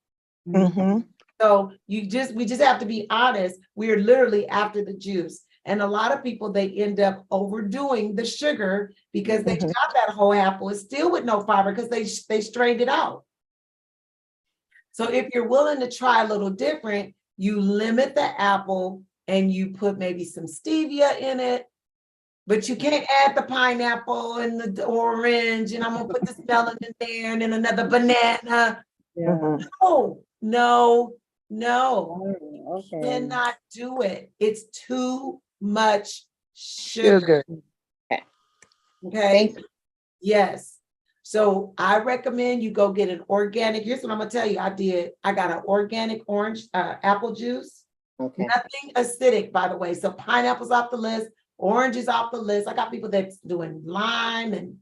So we just have to be honest. We are literally after the juice. And a lot of people, they end up overdoing the sugar because they got that whole apple. It's still with no fiber because they strained it out. So if you're willing to try a little different, you limit the apple and you put maybe some stevia in it, but you can't add the pineapple and the orange, and I'm gonna put this melon in there and then another banana. No. Okay. Cannot do it. It's too much sugar. Okay. Yes. So I recommend you go get an organic. Here's what I'm gonna tell you. I got an organic orange apple juice. Nothing acidic, by the way. So pineapple's off the list, orange is off the list. I got people that's doing lime and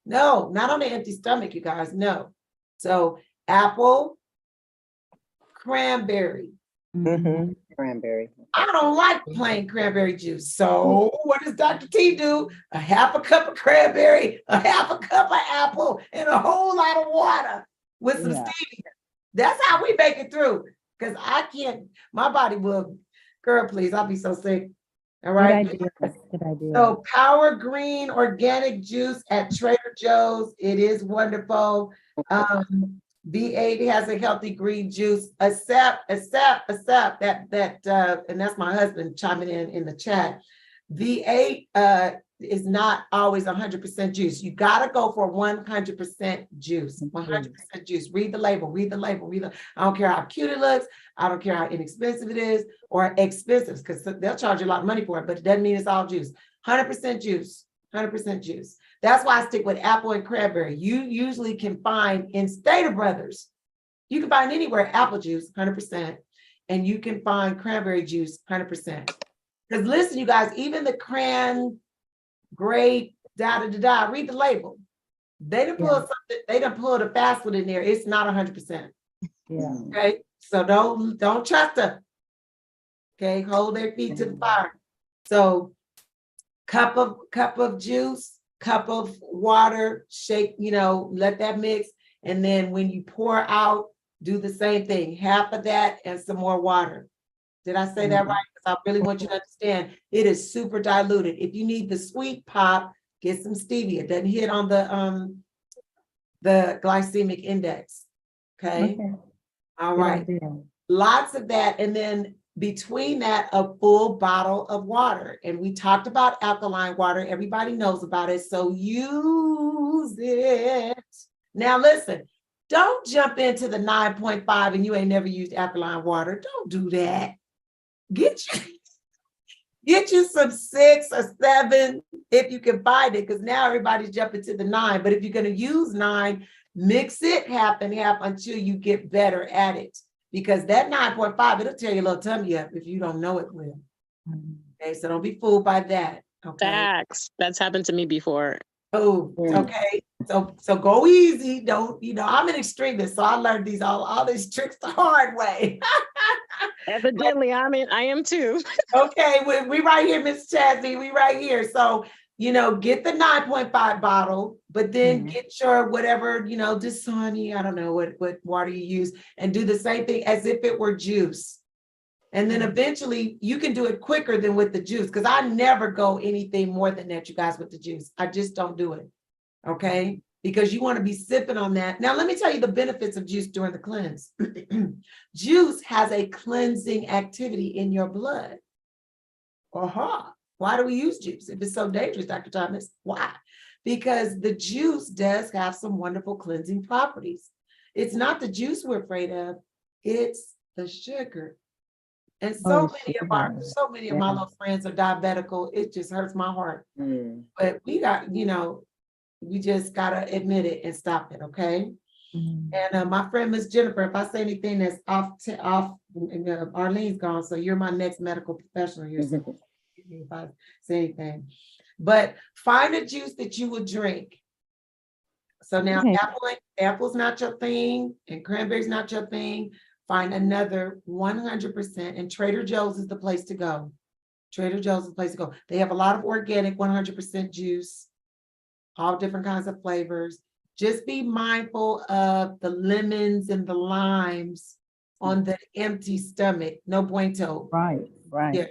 no, not on an empty stomach, you guys. No. So apple, cranberry. Cranberry. I don't like plain cranberry juice. So what does Dr. T do? A half a cup of cranberry, a half a cup of apple, and a whole lot of water with some stevia. That's how we make it through. Because I can't, my body will, girl, please, I'll be so sick. All right. Good idea. So Power Green organic juice at Trader Joe's. It is wonderful. V8 has a healthy green juice. Accept that, and that's my husband chiming in the chat. V8 is not always 100% juice. You gotta go for 100% juice. 100% juice. Read the label. I don't care how cute it looks. I don't care how inexpensive it is or expensive, because they'll charge you a lot of money for it, but it doesn't mean it's all juice. 100% juice. 100% juice. That's why I stick with apple and cranberry. You usually can find in Stater Brothers, you can find anywhere apple juice, 100%, and you can find cranberry juice, 100%. Because listen, you guys, even the cran, grape, read the label. They done pull something, they done pull the fast food in there. It's not 100%. Yeah. Okay, so don't trust them. Okay, hold their feet to the fire. So cup of juice, cup of water, shake, let that mix. And then when you pour out, do the same thing, half of that and some more water. Did I say that right? Because I really want you to understand, it is super diluted. If you need the sweet pop, get some stevia. It doesn't hit on the glycemic index. Okay. All right. Lots of that. And then between that, a full bottle of water. And we talked about alkaline water. Everybody knows about it. So use it. Now, listen, don't jump into the 9.5 and you ain't never used alkaline water. Don't do that. Get you some 6 or 7 if you can find it, because now everybody's jumping to the 9. But if you're going to use 9, mix it half and half until you get better at it. Because that 9.5, it'll tear your little tummy up if you don't know it well. Okay, so don't be fooled by that. Okay. Facts. That's happened to me before. Oh, okay. So go easy. Don't, I'm an extremist, so I learned all these tricks the hard way. Evidently, I am too. Okay, we right here, Miss Chazzy. We right here. So, get the 9.5 bottle, but then get your whatever, Dasani, I don't know what water you use, and do the same thing as if it were juice. And then eventually you can do it quicker than with the juice, because I never go anything more than that, you guys, with the juice. I just don't do it. Okay. because you want to be sipping on that. Now, let me tell you the benefits of juice during the cleanse. Juice has a cleansing activity in your blood. Why do we use juice if it's so dangerous, Dr. Thomas? Why? Because the juice does have some wonderful cleansing properties. It's not the juice we're afraid of, it's the sugar. And so many of my little friends are diabetical. It just hurts my heart. But we got, we just gotta admit it and stop it, okay? And my friend Miss Jennifer, if I say anything that's off, Arlene's gone, so you're my next medical professional here. So if I say anything, but find a juice that you would drink. So now apple's not your thing, and cranberry's not your thing. Find another 100%, and Trader Joe's is the place to go. Trader Joe's is the place to go. They have a lot of organic 100% juice, all different kinds of flavors. Just be mindful of the lemons and the limes on the empty stomach. No bueno. Right. Yeah.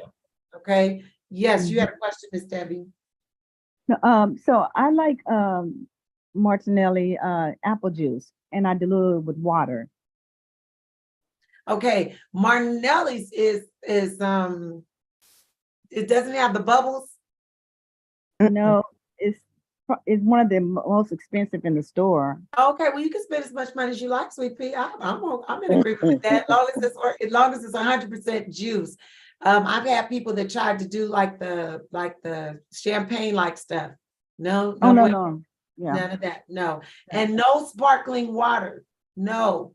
Okay. Yes, you had a question, Miss Debbie. So I like Martinelli apple juice, and I dilute it with water. Okay, Martinelli's is it doesn't have the bubbles. No, it's one of the most expensive in the store. Okay, well, you can spend as much money as you like, Sweet Pea. I'm in agreement with that. As long as it's 100% juice. I've had people that tried to do like the champagne like stuff. No. Yeah. None of that. No, and no sparkling water. No,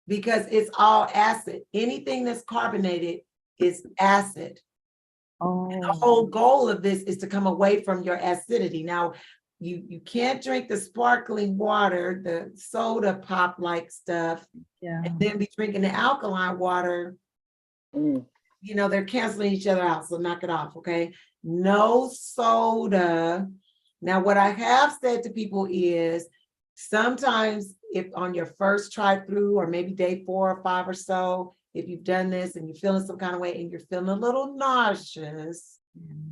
because it's all acid. Anything that's carbonated is acid. And the whole goal of this is to come away from your acidity. Now, you can't drink the sparkling water, the soda pop like stuff, and then be drinking the alkaline water. They're canceling each other out, so knock it off, okay? No soda. Now, what I have said to people is sometimes if on your first try through, or maybe day 4 or 5 or so, if you've done this and you're feeling some kind of way and you're feeling a little nauseous,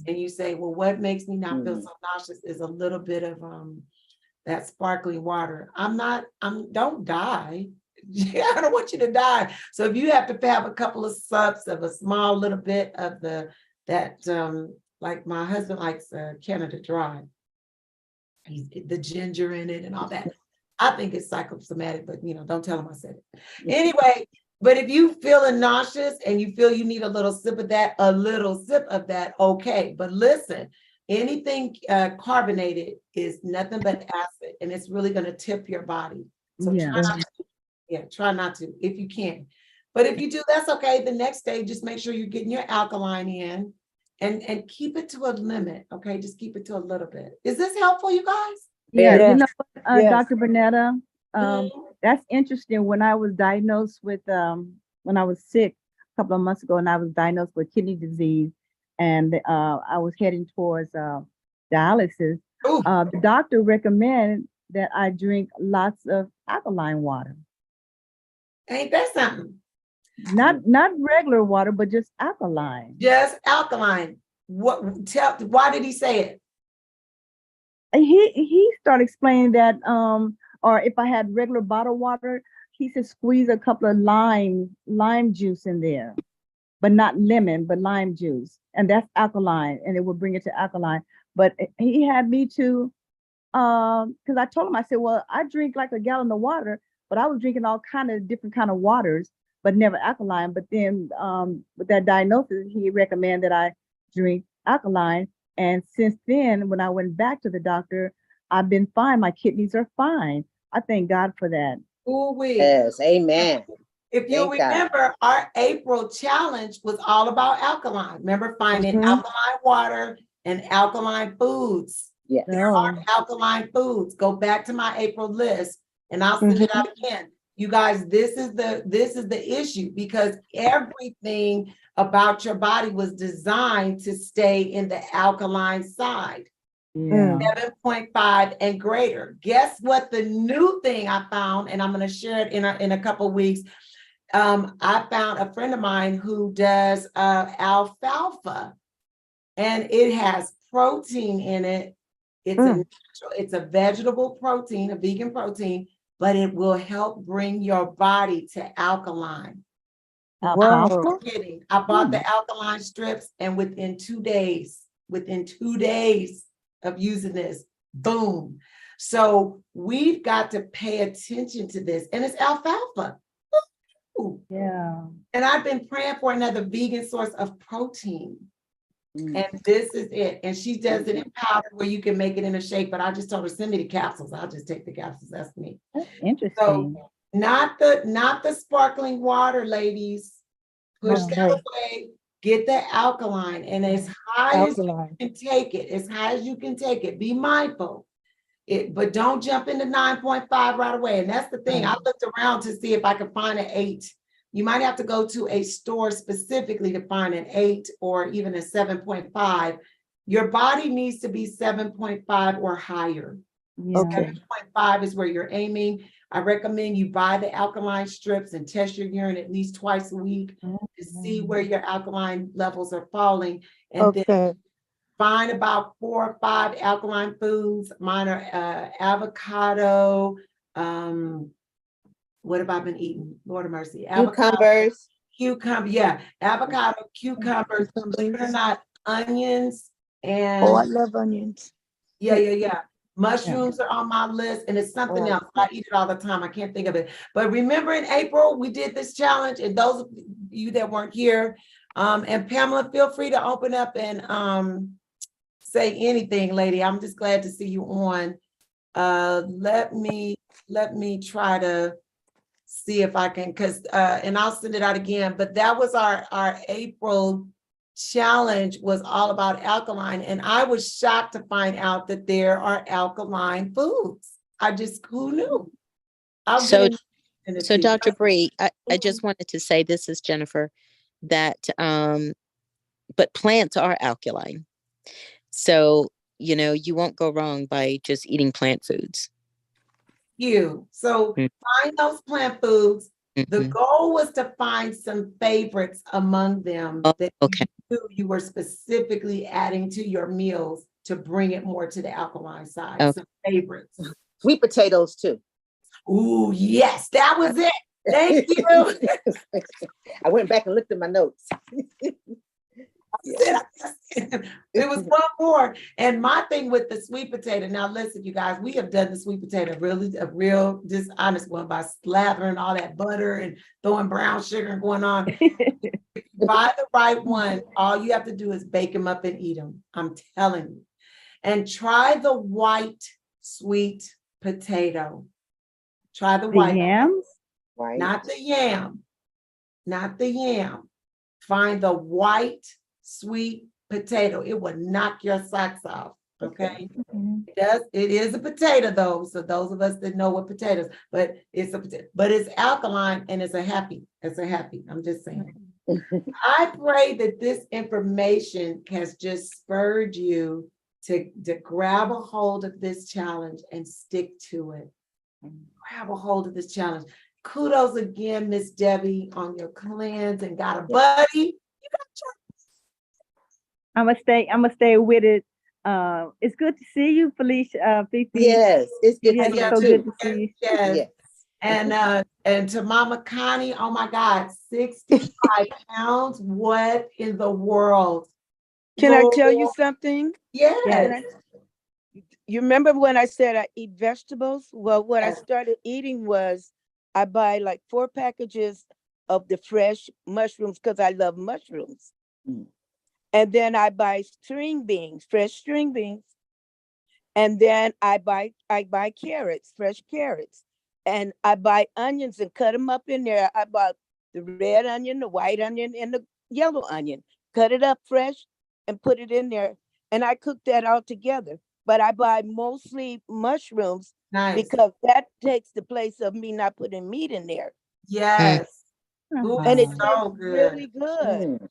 and you say, well, what makes me not feel so nauseous is a little bit of that sparkling water. Don't die. I don't want you to die. So if you have to have a couple of sups of a small little bit of like my husband likes Canada Dry. The ginger in it and all that. I think it's psychosomatic, but don't tell him I said it. Anyway, but if you feeling nauseous and you feel you need a little sip of that, okay. But listen, anything carbonated is nothing but acid, and it's really going to tip your body. So try not to if you can. But if you do, that's okay. The next day, just make sure you're getting your alkaline in. And keep it to a limit, okay? Just keep it to a little bit. Is this helpful, you guys? Yeah, Dr. Brinetta, that's interesting. When I was diagnosed with, when I was sick a couple of months ago, and I was diagnosed with kidney disease, and I was heading towards dialysis, the doctor recommended that I drink lots of alkaline water. Ain't that something? Not regular water, but just alkaline. Just alkaline. Why did he say it? He started explaining that or if I had regular bottled water, he said squeeze a couple of lime juice in there, but not lemon, but lime juice. And that's alkaline, and it will bring it to alkaline. But he had me to because I told him, I said, well, I drink like a gallon of water, but I was drinking all kind of different kind of waters, but never alkaline. But then with that diagnosis, he recommended that I drink alkaline. And since then, when I went back to the doctor, I've been fine. My kidneys are fine. I thank God for that. Yes, amen. If you remember, our April challenge was all about alkaline. Remember, finding alkaline water and alkaline foods. Yes. There are alkaline foods. Go back to my April list, and I'll send it out again. You guys, this is the issue, because everything about your body was designed to stay in the alkaline side. 7.5 and greater. Guess what the new thing I found, and I'm going to share it in a couple of weeks. I found a friend of mine who does alfalfa, and it has protein in it It's a natural, it's a vegetable protein, a vegan protein, but it will help bring your body to alkaline. Whoa. Kidding. I bought the alkaline strips, and within 2 days of using this, boom. So we've got to pay attention to this, and it's alfalfa. Ooh. Yeah. And I've been praying for another vegan source of protein. And this is it. And she does it in powder where you can make it in a shake, but I just told her, send me the capsules. I'll just take the capsules. That's me. That's interesting. So not the sparkling water, ladies. Push that away. Get the alkaline, and as high as you can take it, as high as you can take it. Be mindful. But don't jump into 9.5 right away. And that's the thing. I looked around to see if I could find an 8. You might have to go to a store specifically to find an 8 or even a 7.5. Your body needs to be 7.5 or higher. Yeah. Okay. 7.5 is where you're aiming. I recommend you buy the alkaline strips and test your urine at least twice a week to see where your alkaline levels are falling. And then find about 4 or 5 alkaline foods. Mine are avocado. What have I been eating? Lord of mercy. Cucumbers. Cucumber, yeah. Avocado, cucumbers, believe it or not, onions, and Oh, I love onions. yeah. Mushrooms are on my list, and it's something else. I eat it all the time. I can't think of it. But remember in April, we did this challenge, and those of you that weren't here, and Pamela, feel free to open up and say anything, lady. I'm just glad to see you on. Let me try to see if I can, and I'll send it out again. But that was our April challenge, was all about alkaline, and I was shocked to find out that there are alkaline foods. Who knew? So Dr. Bree, I just wanted to say, this is Jennifer, that but plants are alkaline. So, you won't go wrong by just eating plant foods. So find those plant foods. The goal was to find some favorites among them that you were specifically adding to your meals to bring it more to the alkaline side. Some favorites. Sweet potatoes too. Ooh, yes, that was it. Thank you. I went back and looked at my notes. It was one more. And my thing with the sweet potato, now listen, you guys, we have done the sweet potato a real dishonest one by slathering all that butter and throwing brown sugar and going on. If you buy the right one, all you have to do is bake them up and eat them. I'm telling you. And try the white sweet potato. Try the white. Yams? Not the yam. Not the yam. Find the white sweet potato. It will knock your socks off. Okay. It is a potato though. So those of us that know what potatoes, but it's a potato, but it's alkaline and it's a happy. I'm just saying. I pray that this information has just spurred you to grab a hold of this challenge and stick to it. Grab a hold of this challenge. Kudos again, Miss Debbie, on your cleanse and got a buddy. I'm gonna stay with it. It's good to see you, Felicia. Fifi. Yes, it's good. It's so good to see you. Yes. And to Mama Connie, oh my God, 65 pounds. What in the world? Can I tell you something? Yes. You remember when I said I eat vegetables? Well, what I started eating was I buy like 4 packages of the fresh mushrooms because I love mushrooms. And then I buy fresh string beans. And then I buy carrots, fresh carrots. And I buy onions and cut them up in there. I bought the red onion, the white onion, and the yellow onion. Cut it up fresh and put it in there. And I cook that all together. But I buy mostly mushrooms because that takes the place of me not putting meat in there. Yes. Ooh, And it's so good. really good.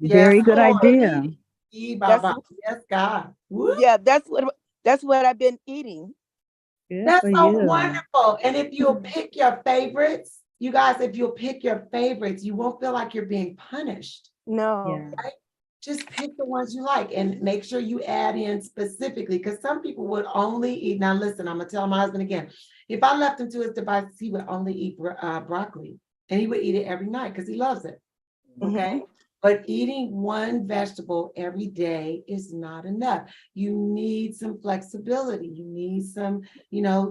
Very good idea. Yes, God. Woo. Yeah, that's what I've been eating. Good That's for so you. wonderful. And if you'll pick your favorites, you guys, if you'll pick your favorites, you won't feel like you're being punished. No. Yeah. Right? just pick the ones you like and make sure you add in specifically, because some people would only eat. Now, listen, I'm gonna tell my husband again. If I left him to his devices, he would only eat broccoli, and he would eat it every night because he loves it. Okay. But eating one vegetable every day is not enough. You need some flexibility. You need some,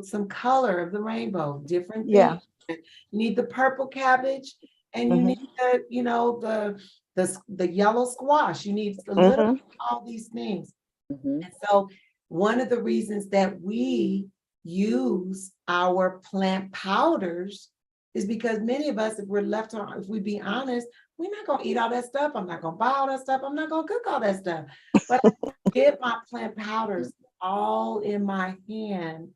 some color of the rainbow, different things. You need the purple cabbage, and you need the yellow squash. You need a little all these things. And so one of the reasons that we use our plant powders is because many of us, if we be honest, we're not gonna eat all that stuff. I'm not gonna buy all that stuff. I'm not gonna cook all that stuff. But I get my plant powders all in my hand.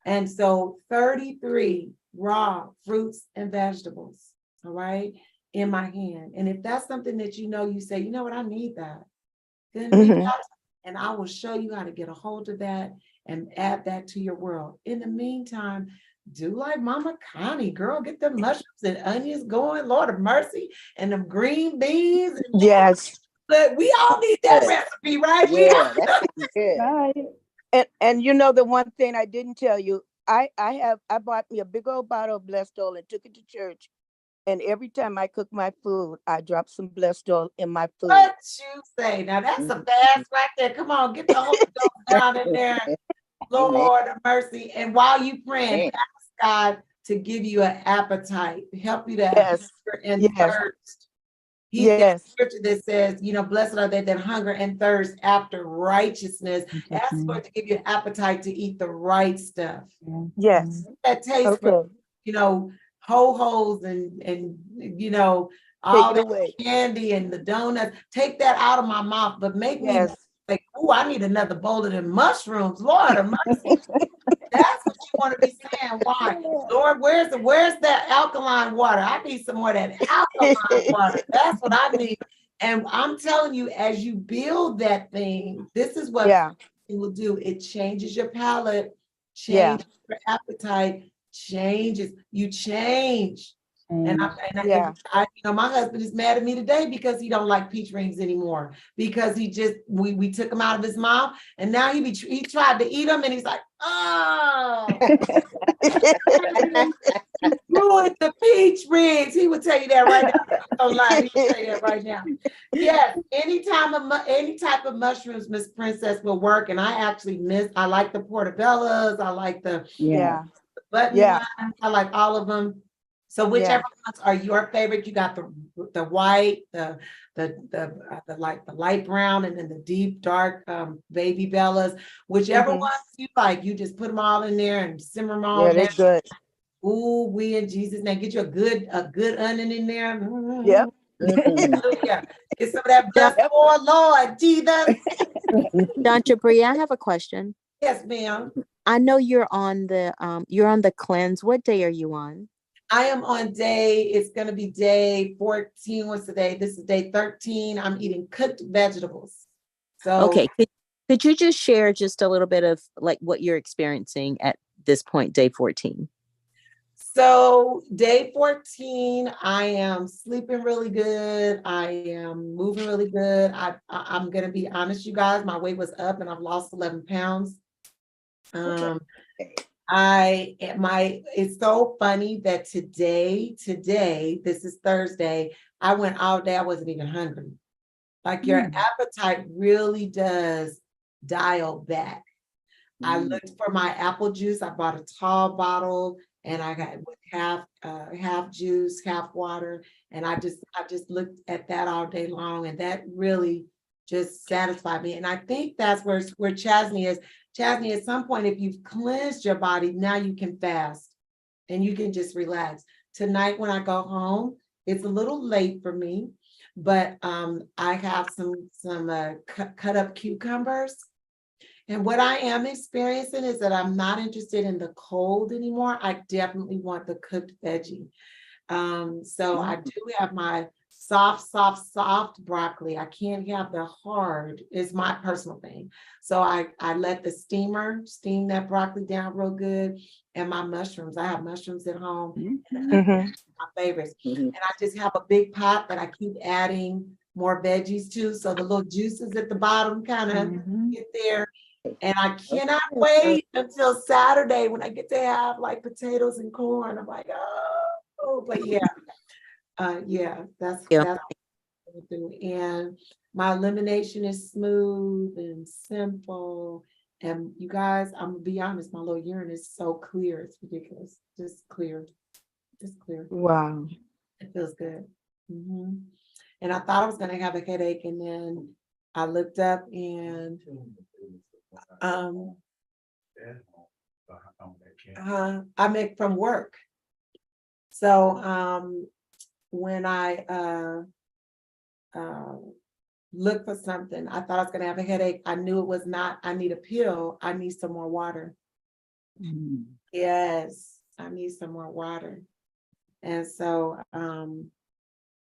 And so 33 raw fruits and vegetables, all right, in my hand. And if that's something that you say, you know what, I need that, then reach out, and I will show you how to get a hold of that and add that to your world. In the meantime, do like Mama Connie, girl, get the mushrooms and onions going, Lord of mercy, and them green beans. Yes. But we all need that recipe, right? Yeah, that's good. Right. And the one thing I didn't tell you, I bought me a big old bottle of blessed oil and took it to church. And every time I cook my food, I drop some blessed oil in my food. What you say? Now that's a fast right there. Come on, get the Holy Ghost down in there. Lord of mercy. And while you praying, ask God to give you an appetite, help you to hunger and thirst. That scripture that says, blessed are they that hunger and thirst after righteousness. Ask for it to give you an appetite to eat the right stuff. Yes. That taste for, ho-hos and all the candy and the donuts. Take that out of my mouth, but make me like, oh, I need another bowl of them mushrooms. Lord of mercy. That's what you want to be saying. Why? Lord, where's that alkaline water? I need some more of that alkaline water. That's what I need. And I'm telling you, as you build that thing, this is what it will do. It changes your palate, changes your appetite, changes. You change. And my husband is mad at me today because he don't like peach rings anymore, because we took him out of his mouth, and now he tried to eat them, and he's like, oh, ruined the peach rings. He would tell you that right now. Don't lie, he would tell you that right now. Yes, any type of mushrooms, Miss Princess, will work. And I like the portobellas. I like the button ones. I like all of them. So whichever ones are your favorite, you got the white, the light brown, and then the deep dark baby bellas. Whichever ones you like, you just put them all in there and simmer them all. Yeah, they're good. Ooh, we in Jesus' name, get you a good onion in there. Yep. Hallelujah. Get some of that blessed oil, Lord Jesus. Dr. Bree, I have a question. Yes, ma'am. I know you're on the cleanse. What day are you on? I am on it's going to be day 14. What's the day? This is day 13. I'm eating cooked vegetables. So okay. Could you just share just a little bit of like what you're experiencing at this point, day 14? So day 14, I am sleeping really good. I am moving really good. I'm going to be honest, you guys, my weight was up and I've lost 11 pounds. It's so funny that today, this is Thursday, I went all day, I wasn't even hungry. Like your appetite really does dial back. I looked for my apple juice. I bought a tall bottle and I got half juice, half water. And I just looked at that all day long, and that really just satisfied me. And I think that's where Chasney is. Chasney, at some point, if you've cleansed your body, now you can fast and you can just relax. Tonight, when I go home, it's a little late for me, but I have some cut up cucumbers. And what I am experiencing is that I'm not interested in the cold anymore. I definitely want the cooked veggie. So I do have my soft broccoli. I can't have the hard, is my personal thing. So I let the steamer steam that broccoli down real good. And my mushrooms, I have mushrooms at home, my favorites. And I just have a big pot that I keep adding more veggies too. So the little juices at the bottom kind of get there. And I cannot wait until Saturday when I get to have like potatoes and corn. I'm like, oh, but yeah. That's what I'm doing. And my elimination is smooth and simple. And you guys, I'm gonna be honest, my little urine is so clear, it's ridiculous. Just clear. Wow. It feels good. And I thought I was gonna have a headache, and then I looked up and I make from work. So when I look for something, I thought I was gonna have a headache. I knew it was not. I need a pill. I need some more water. Yes, I need some more water. And so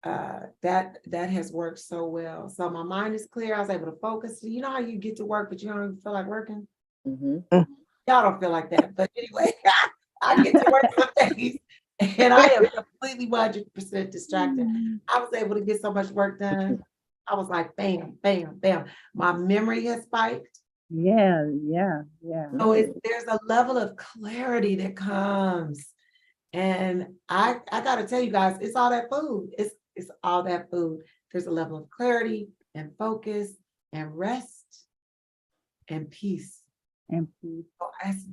that has worked so well. So my mind is clear. I was able to focus. You know how you get to work, but you don't even feel like working? Y'all don't feel like that. But anyway, I get to work some days and I am completely 100% distracted. I was able to get so much work done. I was like, bam, bam, bam. My memory has spiked. Yeah. So there's a level of clarity that comes. And I gotta tell you guys, it's all that food. It's all that food. There's a level of clarity and focus and rest and peace.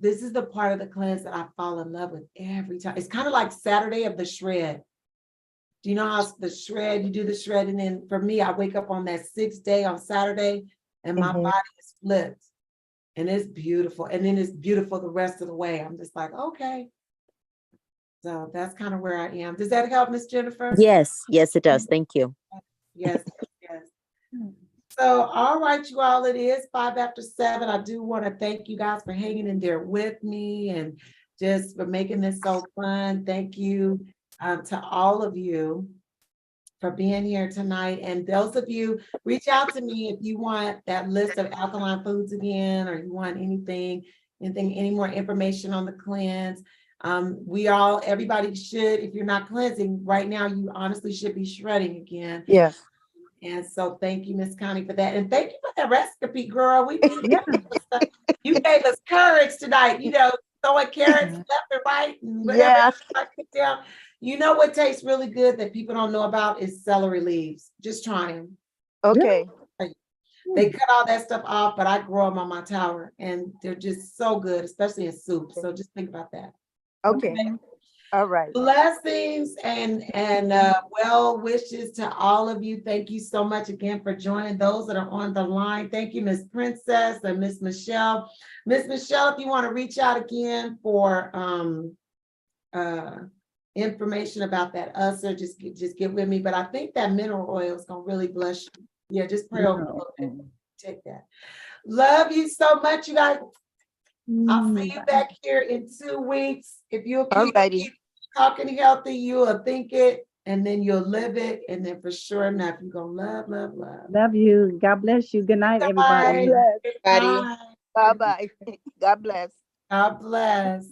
This is the part of the cleanse that I fall in love with every time. It's kind of like Saturday of the shred. Do you know how the shred, you do the shred, and then for me, I wake up on that 6th day on Saturday and my body is flipped and it's beautiful. And then it's beautiful the rest of the way. I'm just like, okay. So that's kind of where I am. Does that help, Miss Jennifer? Yes, it does. Thank you. Yes. So, all right, you all, it is 7:05. I do want to thank you guys for hanging in there with me and just for making this so fun. Thank you to all of you for being here tonight. And those of you, reach out to me if you want that list of alkaline foods again, or you want any more information on the cleanse. Everybody should, if you're not cleansing right now, you honestly should be shredding again. Yes. And so thank you, Miss Connie, for that. And thank you for that recipe, girl. We need you gave us courage tonight, throwing carrots left and right and whatever I put down. You know what tastes really good that people don't know about is celery leaves. Just try them. Okay. They cut all that stuff off, but I grow them on my tower and they're just so good, especially in soup. So just think about that. Okay. All right. Blessings and well wishes to all of you. Thank you so much again for joining. Those that are on the line, thank you, Miss Princess and Miss Michelle. Miss Michelle, if you want to reach out again for information about that ulcer, just get with me. But I think that mineral oil is gonna really bless you. Yeah, just pray over a little bit. Take that. Love you so much, you guys. I'll see you back here in 2 weeks. If you'll keep talking healthy, you'll think it, and then you'll live it, and then for sure enough, you're gonna love, love, love. Love you. God bless you. Good night, everybody. Bye-bye. God bless. God bless.